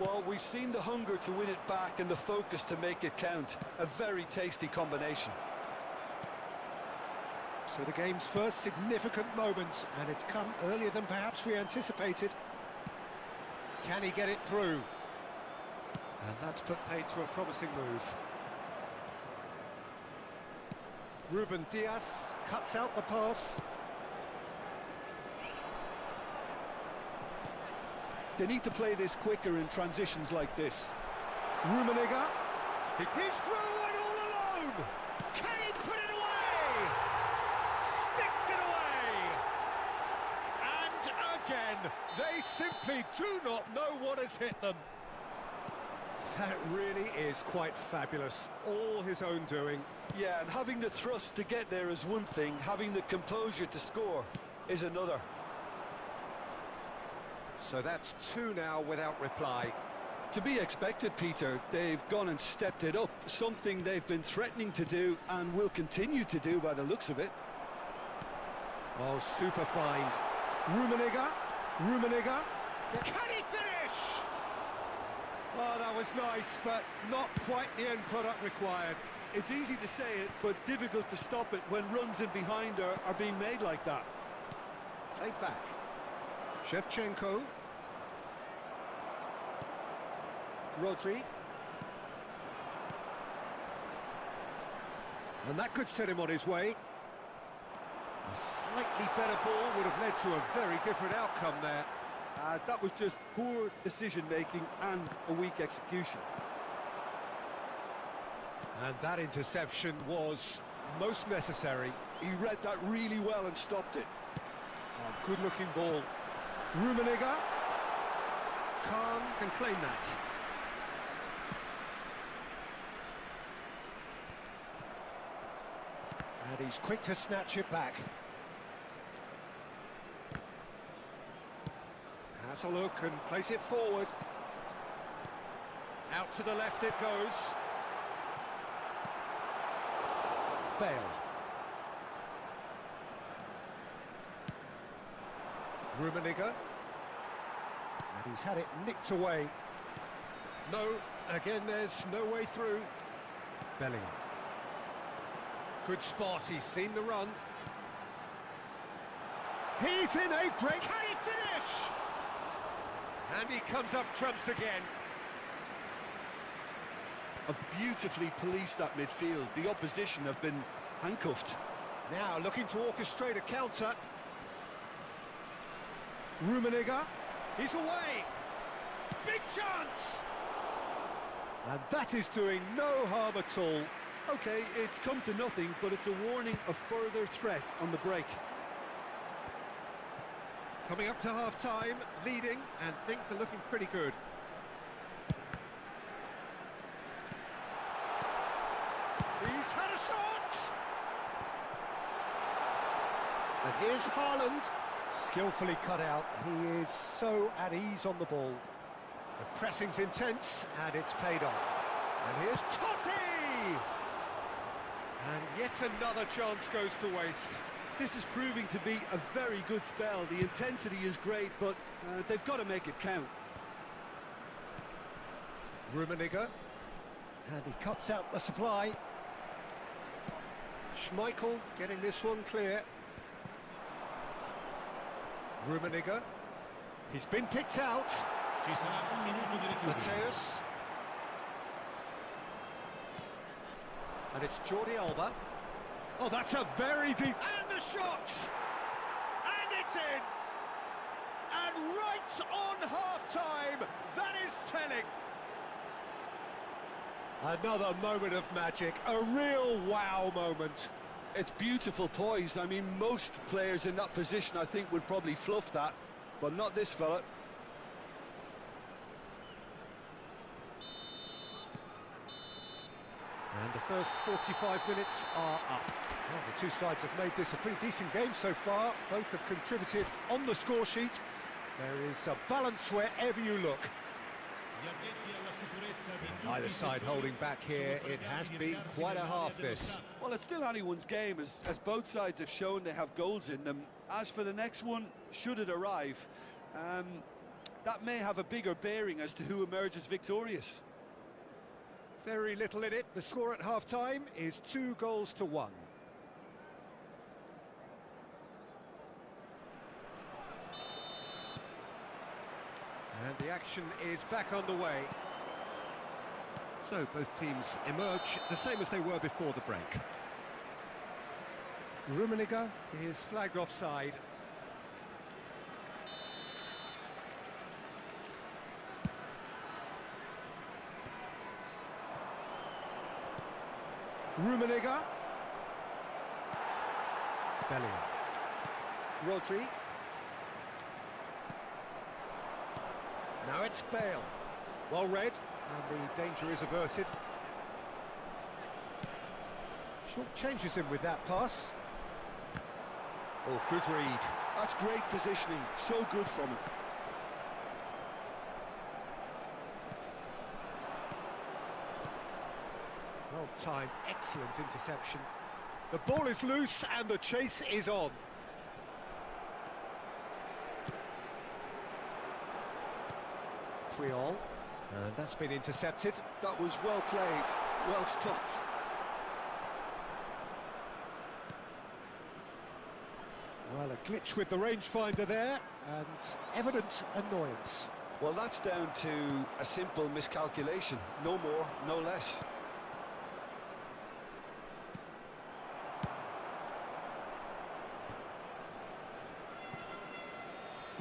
Well, we've seen the hunger to win it back and the focus to make it count. A very tasty combination. So the game's first significant moment, and it's come earlier than perhaps we anticipated. Can he get it through? And that's put paid to a promising move. Ruben Dias cuts out the pass. They need to play this quicker in transitions like this. Rummenigge. He's through and all alone! Can he put it away? Sticks it away! And again, they simply do not know what has hit them. That really is quite fabulous. All his own doing. Yeah, and having the thrust to get there is one thing, having the composure to score is another. So that's two now without reply. To be expected, Peter. They've gone and stepped it up, something they've been threatening to do and will continue to do by the looks of it. Oh, super find. Rummenigge. Can he finish? Oh, that was nice, but not quite the end product required. It's easy to say it, but difficult to stop it when runs in behind are being made like that. Played back. Shevchenko. Rodri. And that could set him on his way. A slightly better ball would have led to a very different outcome there. That was just poor decision-making and a weak execution. And that interception was most necessary. He read that really well and stopped it. Oh, good-looking ball. Rummenigge. Kahn can claim that. And he's quick to snatch it back. Has a look and place it forward. Out to the left it goes. Bale. Rummenigge. And he's had it nicked away. No, again there's no way through. Bellingham. Good spot, he's seen the run. He's in a great... Can he finish? And he comes up trumps again. A beautifully policed that midfield. The opposition have been handcuffed. Now looking to orchestrate a counter. Rummenigge, he's away. Big chance! And that is doing no harm at all. Okay, it's come to nothing, but it's a warning of further threat on the break. Coming up to half-time, leading, and things are looking pretty good. He's had a shot! And here's Haaland, skillfully cut out. He is so at ease on the ball. The pressing's intense, and it's paid off. And here's Totti! And yet another chance goes to waste. This is proving to be a very good spell. The intensity is great, but they've got to make it count. Rummenigge, and he cuts out the supply. Schmeichel getting this one clear. Rummenigge, he's been picked out. Mateus. And it's Jordi Alba. Oh, that's a very deep... And the shot! And it's in! And right on half-time, that is telling. Another moment of magic, a real wow moment. It's beautiful poise. I mean, most players in that position, I think, would probably fluff that, but not this fella. And the first 45 minutes are up. Well, the two sides have made this a pretty decent game so far. Both have contributed on the score sheet. There is a balance wherever you look. Either side holding back here. It has been quite a half, this. Well, it's still anyone's game, as both sides have shown they have goals in them. As for the next one, should it arrive, that may have a bigger bearing as to who emerges victorious. Very little in it. The score at half-time is 2-1. And the action is back underway. So both teams emerge the same as they were before the break. Rummenigge is flagged offside. Rummenigge. Bellingham. Rodri. Now it's Bale. Well read, and the danger is averted. Short changes him with that pass. Oh, good read. That's great positioning, so good from him. Well-timed, excellent interception. The ball is loose and the chase is on. Triol, and that's been intercepted. That was well played, well stopped. Well, a glitch with the rangefinder there, and evident annoyance. Well, that's down to a simple miscalculation, no more, no less.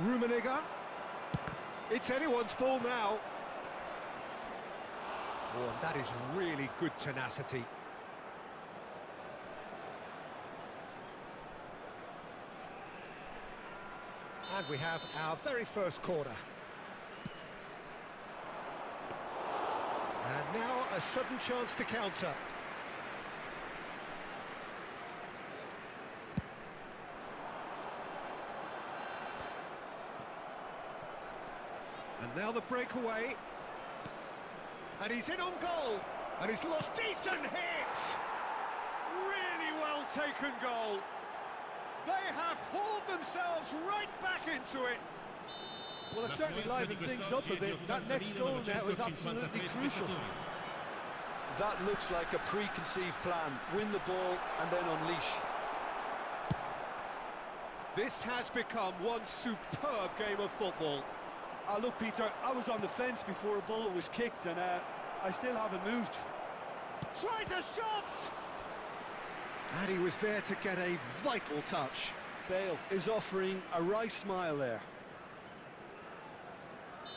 Rummenigge. It's anyone's ball now. Oh, and that is really good tenacity. And we have our very first corner. And now a sudden chance to counter. And now the breakaway. And he's in on goal. And he's lost. Decent hit! Really well taken goal. They have hauled themselves right back into it. Well, it certainly livened things up a bit. That next goal now is absolutely crucial. that looks like a preconceived plan. Win the ball and then unleash. This has become one superb game of football. Look, Peter, I was on the fence before a ball was kicked, and I still haven't moved. Tries a shot! And he was there to get a vital touch. Bale is offering a wry smile there.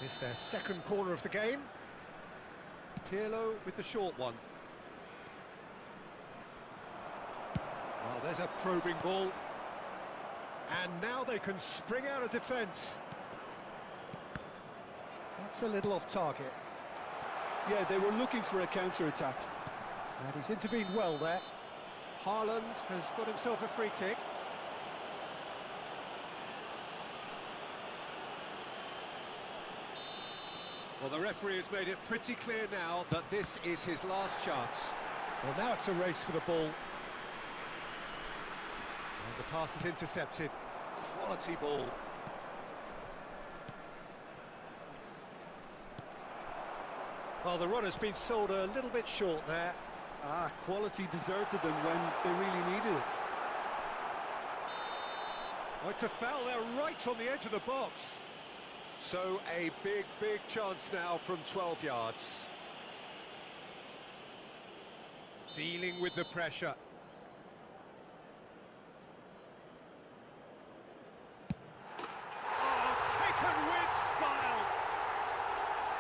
It's their second corner of the game. Pirlo with the short one. Oh, there's a probing ball. And now they can spring out of defence. That's a little off target. Yeah, they were looking for a counter-attack. And he's intervened well there. Haaland has got himself a free kick. Well, the referee has made it pretty clear now that this is his last chance. Well, now it's a race for the ball. And the pass is intercepted. Quality ball. Well, the run has been sold a little bit short there. Quality deserted them when they really needed it. Oh, it's a foul there right on the edge of the box. So a big chance now from 12 yards. Dealing with the pressure. Oh, taken with style.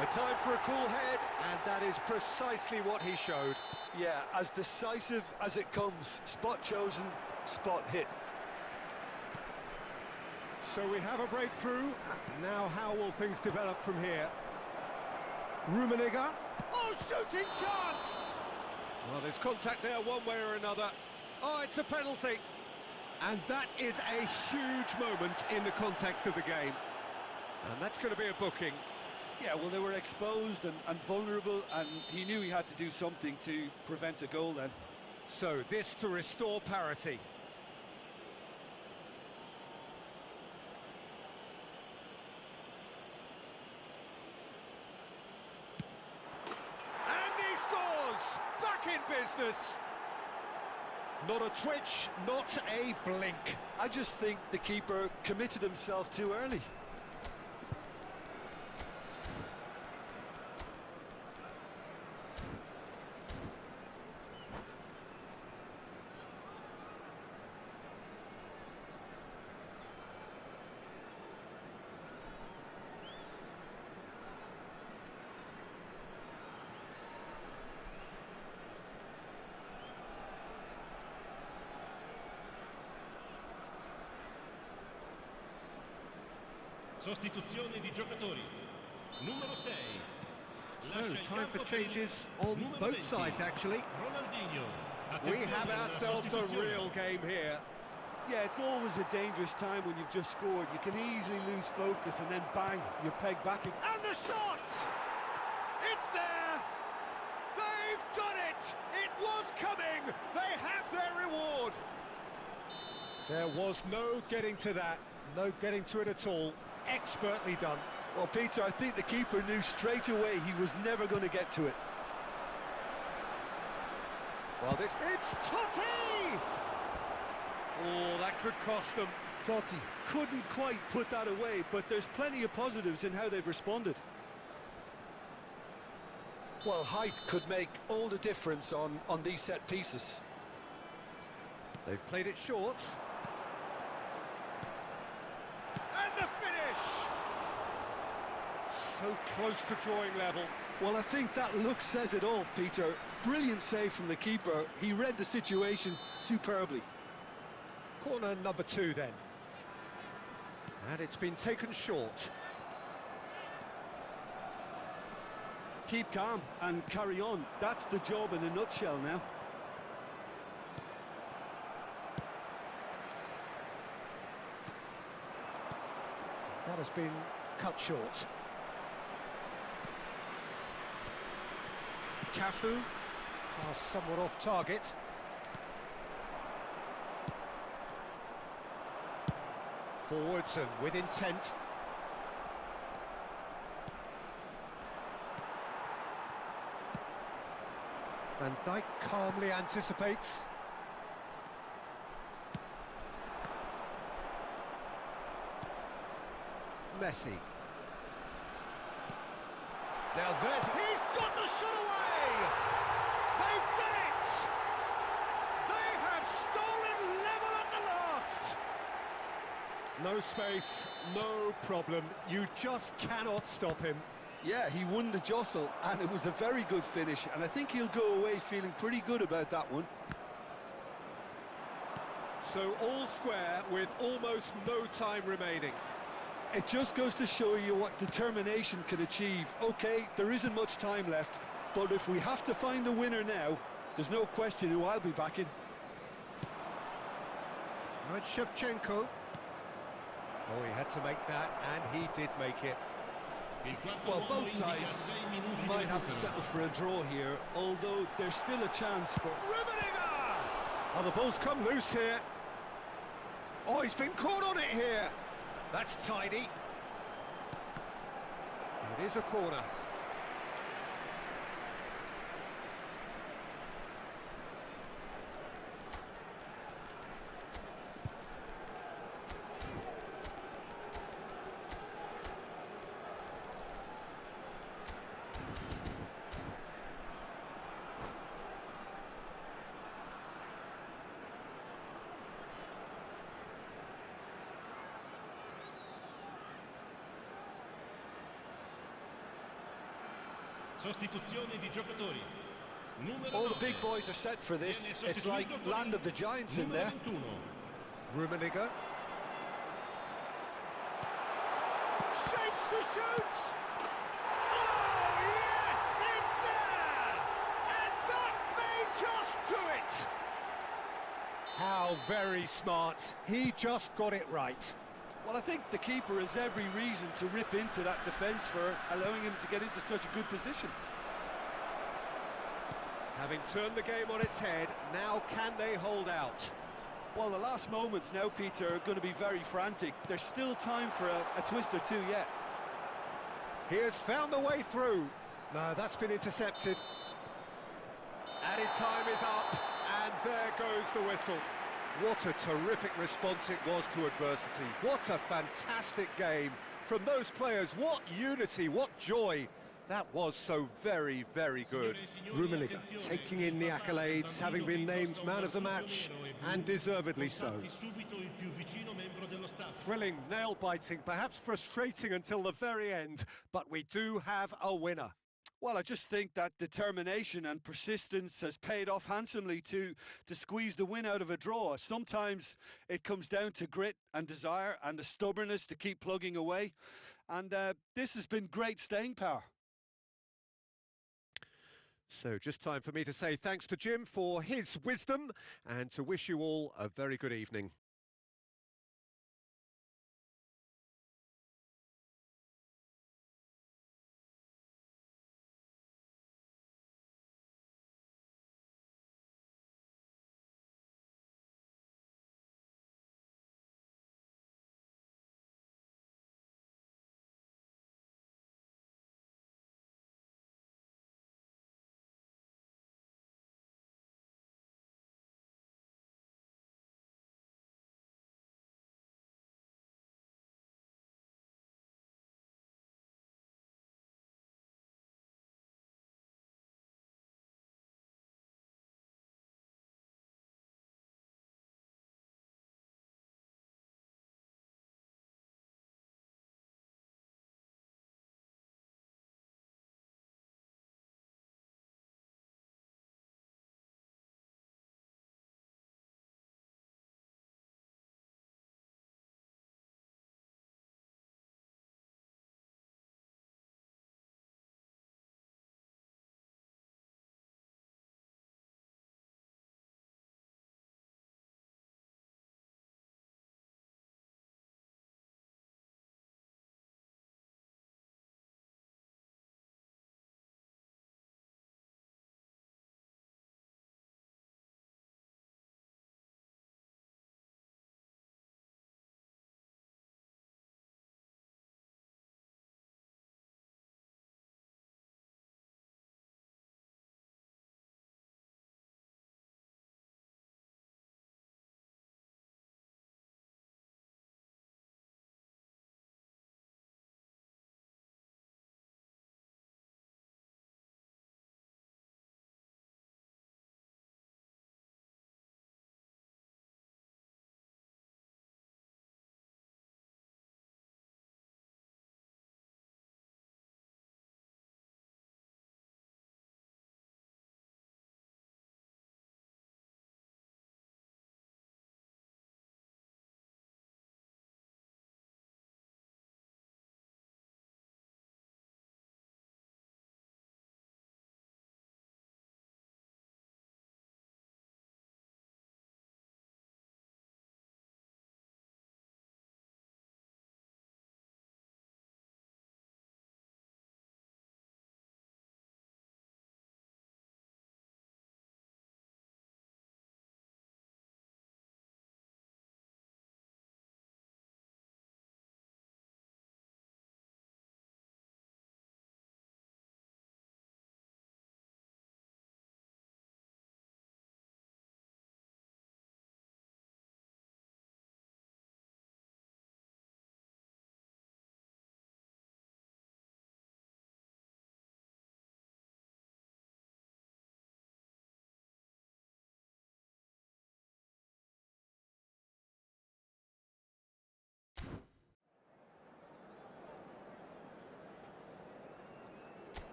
A time for a cool head, and that is precisely what he showed. Yeah, as decisive as it comes. Spot chosen, spot hit. So we have a breakthrough. Now how will things develop from here? Rummenigge. Oh, shooting chance! Well, there's contact there one way or another. Oh, it's a penalty. And that is a huge moment in the context of the game. And that's going to be a booking. Yeah, well, they were exposed and vulnerable, and he knew he had to do something to prevent a goal then. So this to restore parity. And he scores! Back in business! Not a twitch, not a blink. I just think the keeper committed himself too early. Sostituzione di giocatori. Numero 6. So, time for changes on both sides, actually. Ronaldinho. We have ourselves a real game here. Yeah, it's always a dangerous time when you've just scored. You can easily lose focus and then bang, you're pegged back. And the shot! It's there! They've done it! It was coming! They have their reward! There was no getting to that. No getting to it at all. Expertly done. Well, Peter, I think the keeper knew straight away he was never going to get to it. Well, it's Totti! Oh, that could cost them. Totti couldn't quite put that away, but there's plenty of positives in how they've responded. Well, height could make all the difference on these set pieces. They've played it short. And the finish! So close to drawing level. Well, I think that look says it all, Peter. Brilliant save from the keeper. He read the situation superbly. Corner number 2 then. And it's been taken short. Keep calm and carry on. That's the job in a nutshell now. That has been cut short. Cafu, pass somewhat off target. Forwards and with intent. Van Dijk calmly anticipates. Messi. Now there's... He's got the shot away! They've done it! They have stolen level at the last! No space, no problem. You just cannot stop him. Yeah, he won the jostle, and it was a very good finish, and I think he'll go away feeling pretty good about that one. So all square with almost no time remaining. It just goes to show you what determination can achieve. OK, there isn't much time left, but if we have to find a winner now, there's no question who I'll be backing. Now it's Shevchenko. Oh, he had to make that, and he did make it. Well, both sides might have to settle for a draw here, although there's still a chance for... Rummenigge! Oh, the ball's come loose here. Oh, he's been caught on it here. That's tidy. It is a corner. Sostituzioni di giocatori. All the big boys are set for this. It's like land of the giants in there. Rummenigge. Shapes to shoot! Oh, yes, it's there! And that may just do it! How very smart. He just got it right. Well, I think the keeper has every reason to rip into that defence for allowing him to get into such a good position. Having turned the game on its head, now can they hold out? Well, the last moments now, Peter, are going to be very frantic. There's still time for a twist or two yet. He has found the way through. No, that's been intercepted. Added time is up, and there goes the whistle. What a terrific response it was to adversity. What a fantastic game from those players. What unity, what joy. That was so very, very good. Rummenigge taking in the accolades, having been named man of the match, and deservedly so. Thrilling, nail-biting, perhaps frustrating until the very end, but we do have a winner. Well, I just think that determination and persistence has paid off handsomely to squeeze the win out of a draw. Sometimes it comes down to grit and desire and the stubbornness to keep plugging away. And this has been great staying power. So just time for me to say thanks to Jim for his wisdom and to wish you all a very good evening.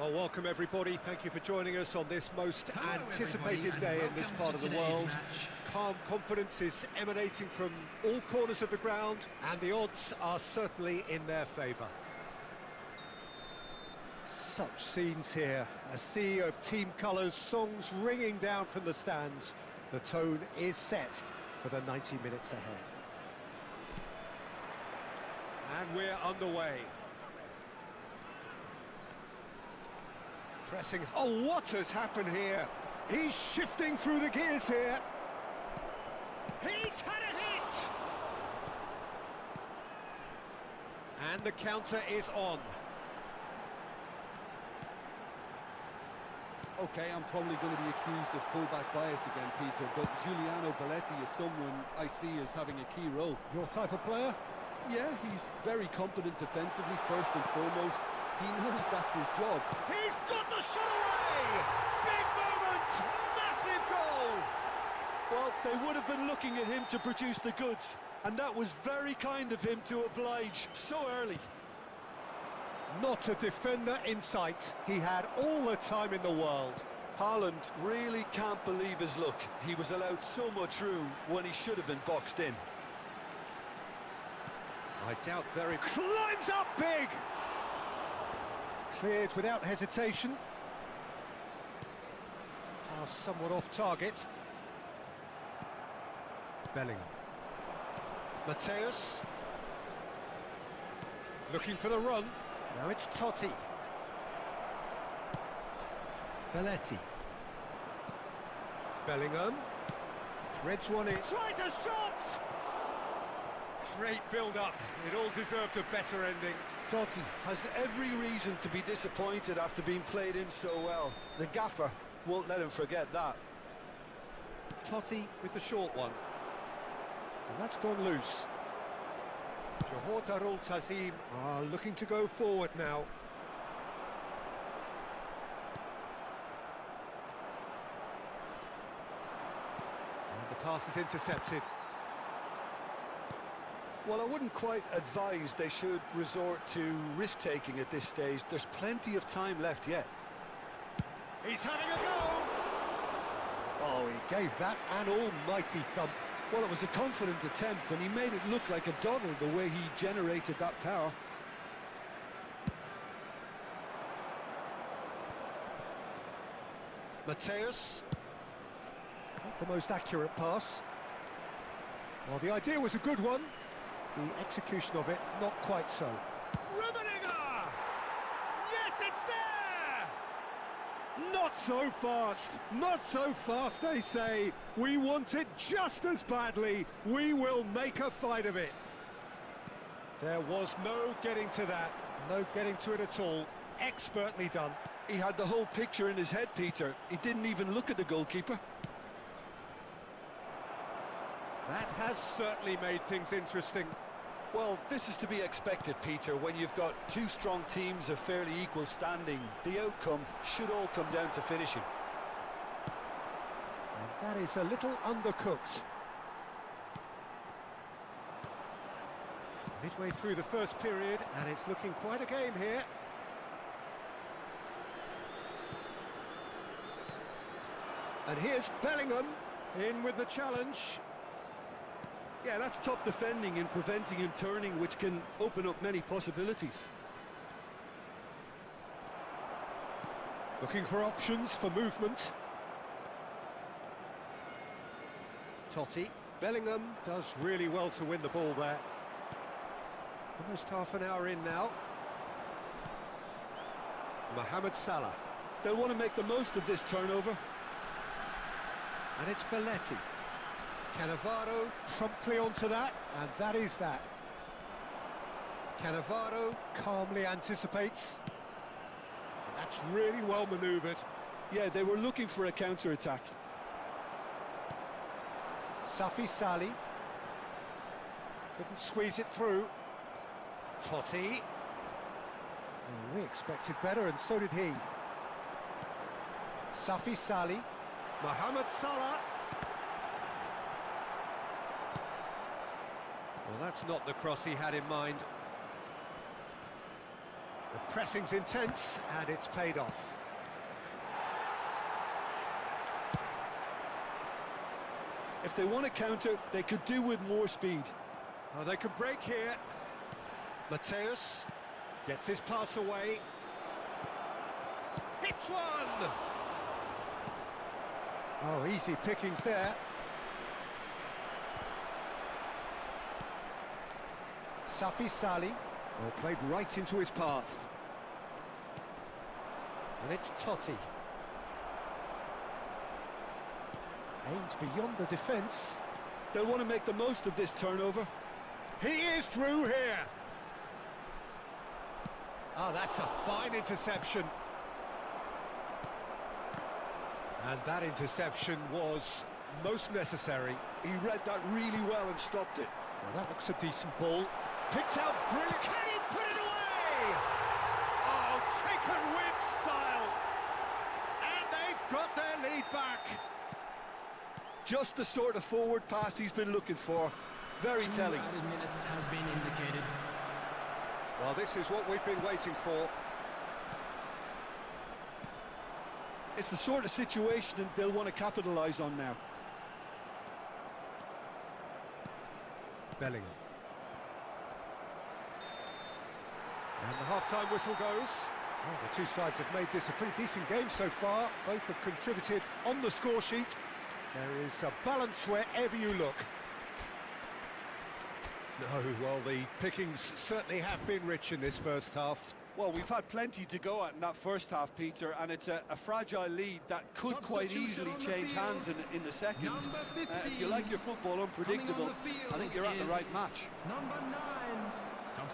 Well, welcome everybody. Thank you for joining us on this most Hello, anticipated everybody, day and in this welcome part to of the today's world. match. Calm confidence is emanating from all corners of the ground, and the odds are certainly in their favour. Such scenes here, a sea of team colours, songs ringing down from the stands. The tone is set for the 90 minutes ahead. And we're underway. Pressing. Oh, what has happened here? He's shifting through the gears here. He's had a hit! And the counter is on. Okay, I'm probably going to be accused of fullback bias again, Peter, but Giuliano Belletti is someone I see as having a key role. Your type of player? Yeah, he's very competent defensively, first and foremost. He knows that's his job. He's got the shot away! Big moment! Massive goal! Well, they would have been looking at him to produce the goods, and that was very kind of him to oblige so early. Not a defender in sight. He had all the time in the world. Haaland really can't believe his luck. He was allowed so much room when he should have been boxed in. I doubt very... Climbs up big! Cleared without hesitation. Pass somewhat off target. Bellingham. Mateus. Looking for the run. Now it's Totti. Belletti. Bellingham. Threads one in. Tries a shot! Great build-up. It all deserved a better ending. Totti has every reason to be disappointed after being played in so well. The gaffer won't let him forget that. Totti with the short one. And that's gone loose. Johor Darul Tazim are looking to go forward now. And the pass is intercepted. Well, I wouldn't quite advise they should resort to risk-taking at this stage. There's plenty of time left yet. He's having a go! Oh, he gave that an almighty thump. Well, it was a confident attempt, and he made it look like a doddle the way he generated that power. Mateus. Not the most accurate pass. Well, the idea was a good one. The execution of it, not quite so. Rummenigge! Yes, it's there! Not so fast! Not so fast, they say. We want it just as badly. We will make a fight of it. There was no getting to that. No getting to it at all. Expertly done. He had the whole picture in his head, Peter. He didn't even look at the goalkeeper. That has certainly made things interesting. Well, this is to be expected, Peter, when you've got two strong teams of fairly equal standing. The outcome should all come down to finishing. And that is a little undercooked. Midway through the first period, and it's looking quite a game here. And here's Bellingham in with the challenge. Yeah, that's top defending and preventing him turning, which can open up many possibilities. Looking for options for movement. Totti. Bellingham does really well to win the ball there. Almost half an hour in now. Mohamed Salah. They'll want to make the most of this turnover. And it's Belletti. Cannavaro promptly onto that, and that is that. Cannavaro calmly anticipates. And that's really well manoeuvred. Yeah, they were looking for a counter-attack. Safi Sali. Couldn't squeeze it through. Totti. Oh, we expected better, and so did he. Safi Sali. Mohamed Salah. Well, that's not the cross he had in mind. The Pressing's intense, and it's paid off. If they want to counter, they could do with more speed. Oh, they could break here. Mateus gets his pass away. Hits one! Oh, easy pickings there. Safi Sali. Oh, played right into his path. And it's Totti. Aims beyond the defence. They'll want to make the most of this turnover. He is through here. Oh, that's a fine interception. And that interception was most necessary. He read that really well and stopped it. Well, that looks a decent ball. Picked out brilliant. Can he put it away? Oh, taken with style. And they've got their lead back. Just the sort of forward pass he's been looking for. Very telling. Added minutes has been indicated. Well, this is what we've been waiting for. It's the sort of situation that they'll want to capitalise on now. Bellingham. And the half-time whistle goes. Well, the two sides have made this a pretty decent game so far. Both have contributed on the score sheet. There is a balance wherever you look. No, well, the pickings certainly have been rich in this first half. Well, we've had plenty to go at in that first half, Peter, and it's a fragile lead that could quite easily change hands in the second. If you like your football unpredictable, I think you're at the right match. Number 9.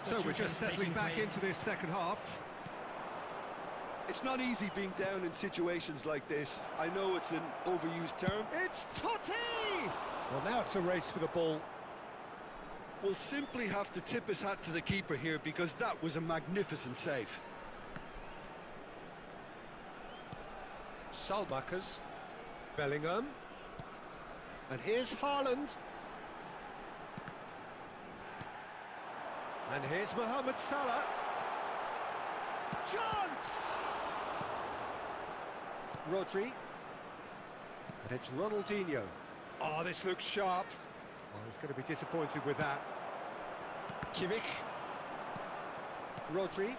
So we're just settling back into this second half. It's not easy being down in situations like this. I know it's an overused term. It's Totti! Well, now it's a race for the ball. We'll simply have to tip his hat to the keeper here because that was a magnificent save. Salbakers. Bellingham. And here's Haaland. And here's Mohamed Salah. Chance! Rodri. And it's Ronaldinho. Oh, this looks sharp. Oh, he's going to be disappointed with that. Kimmich. Rodri.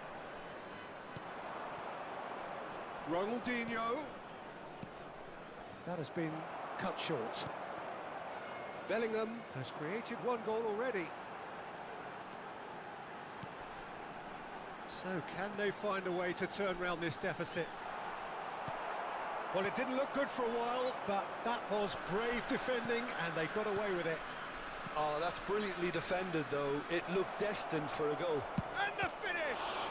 Ronaldinho. That has been cut short. Bellingham has created one goal already. So, can they find a way to turn around this deficit? Well, it didn't look good for a while, but that was brave defending, and they got away with it. Oh, that's brilliantly defended, though. It looked destined for a goal. And the finish!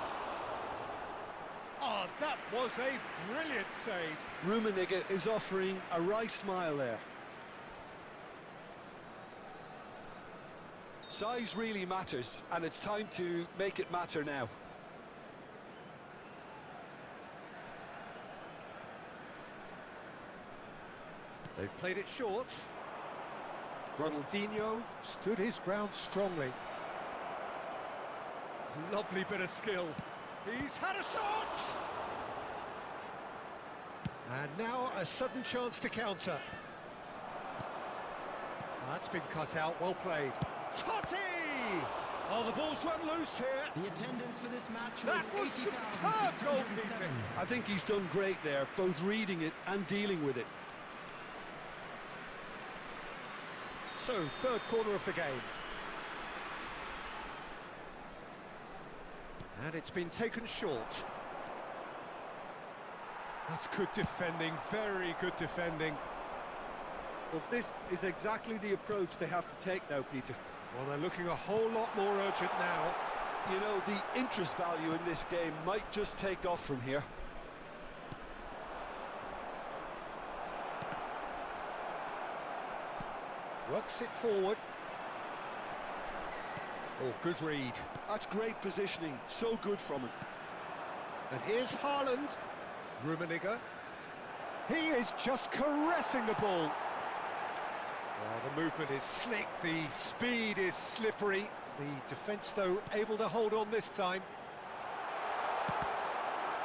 Oh, that was a brilliant save. Rummenigge is offering a wry smile there. Size really matters, and it's time to make it matter now. They've played it short. Ronaldinho stood his ground strongly. Lovely bit of skill. He's had a shot! And now a sudden chance to counter. That's been cut out, well played. Totti! Oh, the ball's run loose here. The attendance for this match That was superb goalkeeping. I think he's done great there, both reading it and dealing with it. So, third corner of the game. And it's been taken short. That's good defending, very good defending. Well, this is exactly the approach they have to take now, Peter. Well, they're looking a whole lot more urgent now. You know, the interest value in this game might just take off from here. Works it forward. Oh, good read. That's great positioning, so good from him. And here's Haaland. Rummenigge. He is just caressing the ball. Well, the movement is slick, the speed is slippery. The defence, though, able to hold on this time.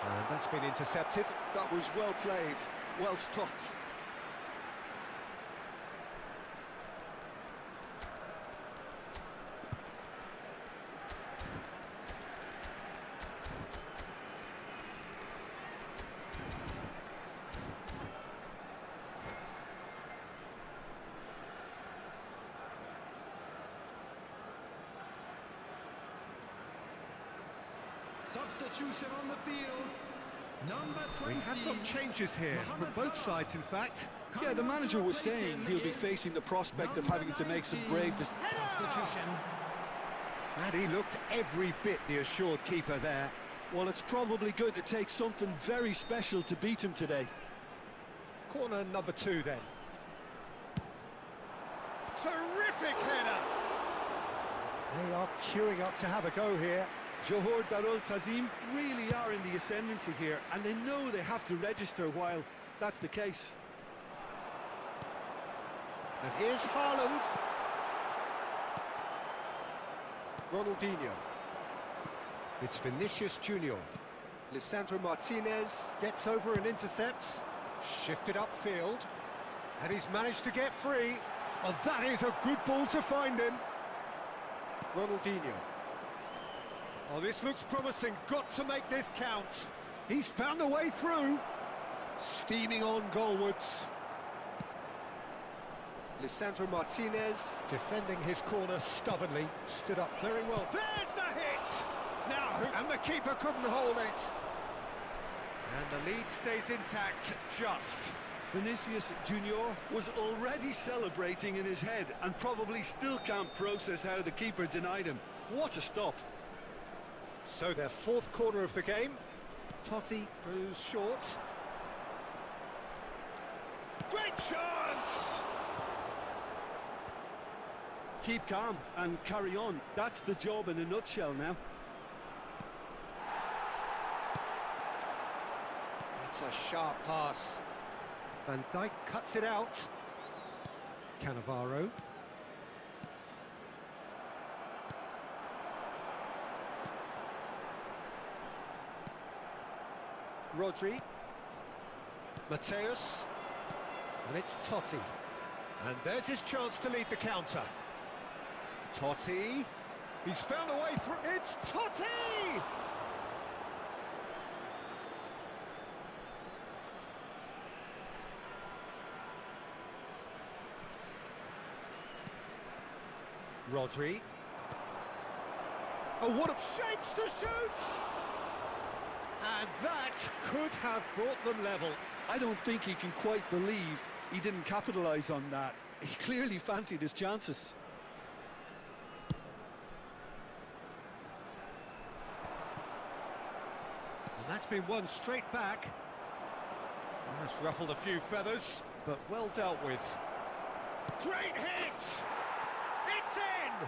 And that's been intercepted. That was well played, well stopped. Substitution on the field. Number 20. We have got changes here from both sides, in fact. Yeah, the manager was saying he'll be facing the prospect of having to make some brave decisions. Substitution. And he looked every bit the assured keeper there. Well, it's probably going to take something very special to beat him today. Corner number 2 then. Terrific header! They are queuing up to have a go here. Johor Darul Tazim really are in the ascendancy here, and they know they have to register while that's the case. And here's Haaland. Ronaldinho. It's Vinicius Junior. Lisandro Martinez gets over and intercepts. Shifted upfield. And he's managed to get free. Oh, that is a good ball to find him. Ronaldinho. Oh, this looks promising. Got to make this count. He's found a way through. Steaming on goalwards. Lisandro Martinez defending his corner stubbornly. Stood up very well. There's the hit! Now, and the keeper couldn't hold it. And the lead stays intact, just. Vinicius Junior was already celebrating in his head and probably still can't process how the keeper denied him. What a stop. So their 4th corner of the game. Totti goes short. Great chance! Keep calm and carry on. That's the job in a nutshell now. It's a sharp pass. Van Dijk cuts it out. Cannavaro. Rodri. Mateus. And it's Totti. And there's his chance to lead the counter. Totti. He's found a way through. It's Totti! Rodri. Oh, what a shapes to shoot! And that could have brought them level. I don't think he can quite believe he didn't capitalise on that. He clearly fancied his chances. And that's been won straight back. That's ruffled a few feathers, but well dealt with. Great hit! It's in!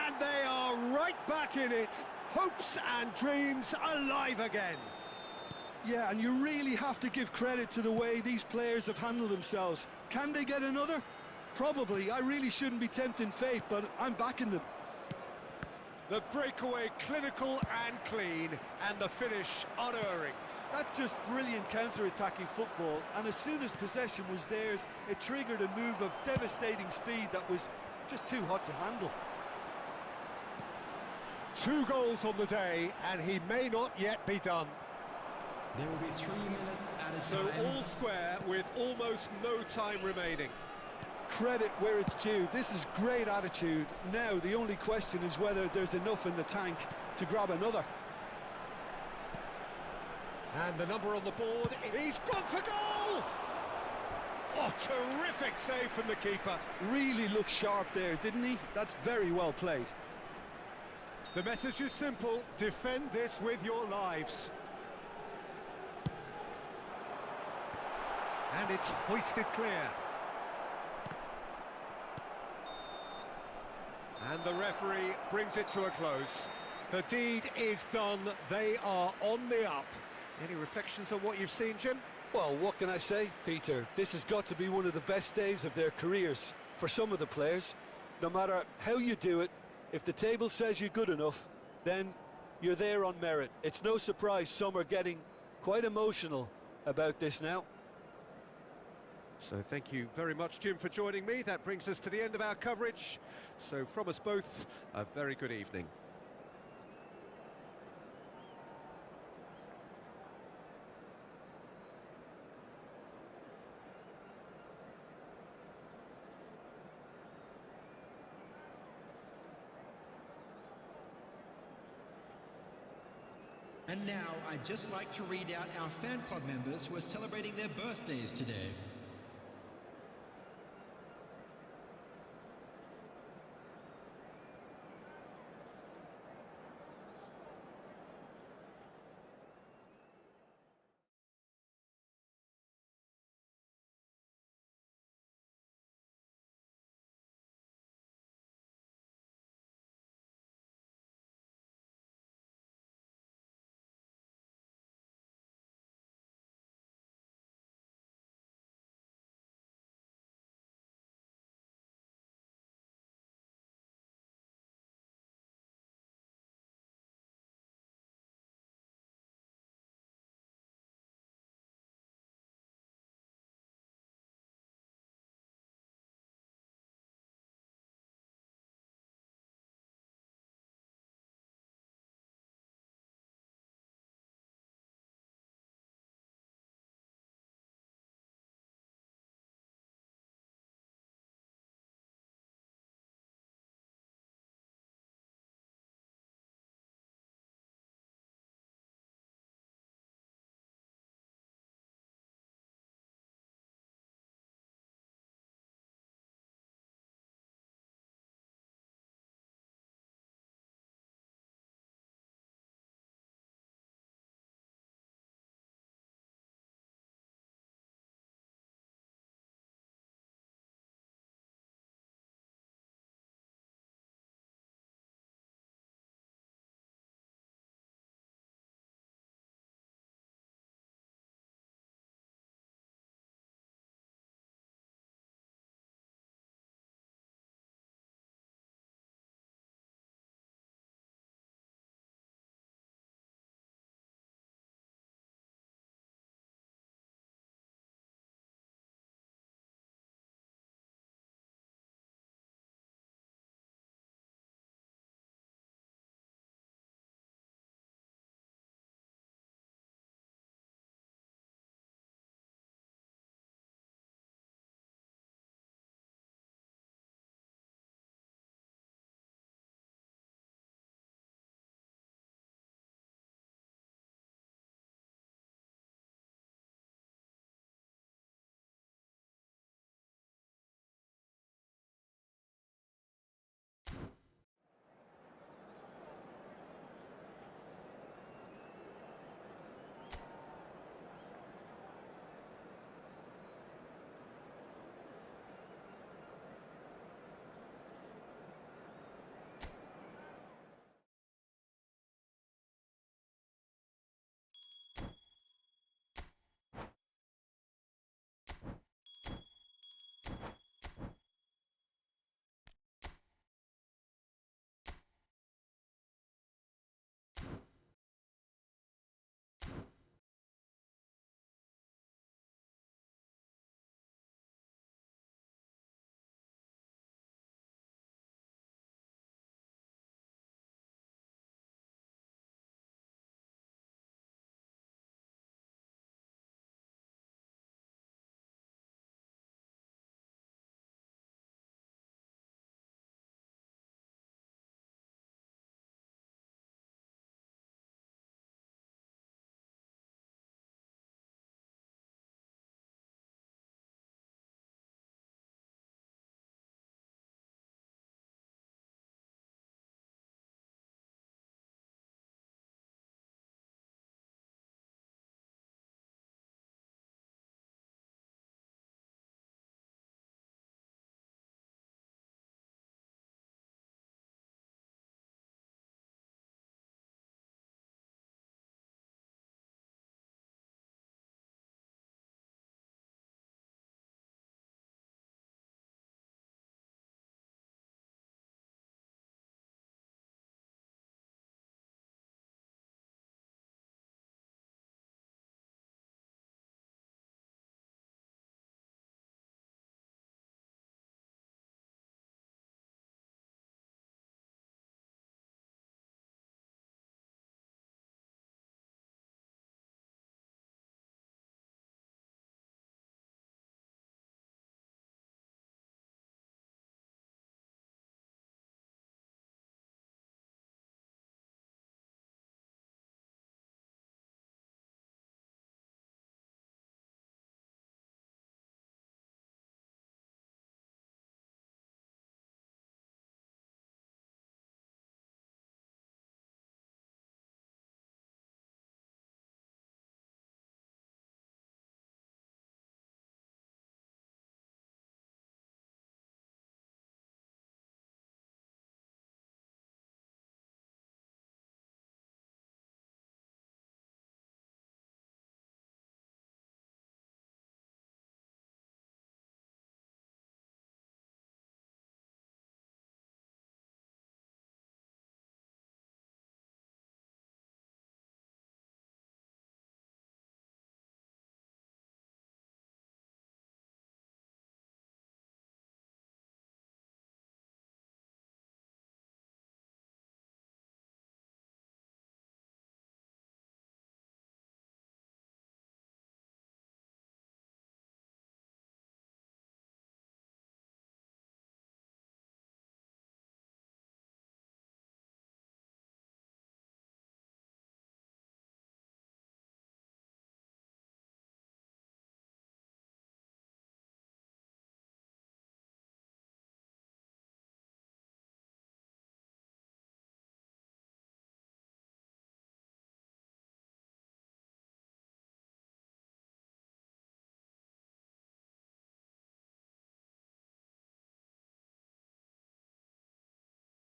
And they are right back in it. Hopes and dreams alive again. Yeah, and you really have to give credit to the way these players have handled themselves. Can they get another? Probably. I really shouldn't be tempting fate, but I'm backing them. The breakaway clinical and clean, and the finish unerring. That's just brilliant counter-attacking football, and as soon as possession was theirs, it triggered a move of devastating speed that was just too hot to handle. 2 goals on the day, and he may not yet be done. There will be 3 minutes at a So time. all square with almost no time remaining. Credit where it's due. This is great attitude. Now the only question is whether there's enough in the tank to grab another. And the number on the board, he's gone for goal! Oh, terrific save from the keeper. Really looked sharp there, didn't he? That's very well played. The message is simple: defend this with your lives. And it's hoisted clear. And the referee brings it to a close. The deed is done. They are on the up. Any reflections on what you've seen, Jim? Well, what can I say, Peter? This has got to be one of the best days of their careers for some of the players. No matter how you do it, if the table says you're good enough, then you're there on merit. It's no surprise some are getting quite emotional about this now. So thank you very much, Jim, for joining me. That brings us to the end of our coverage. So from us both, a very good evening. And now, I'd just like to read out our fan club members who are celebrating their birthdays today.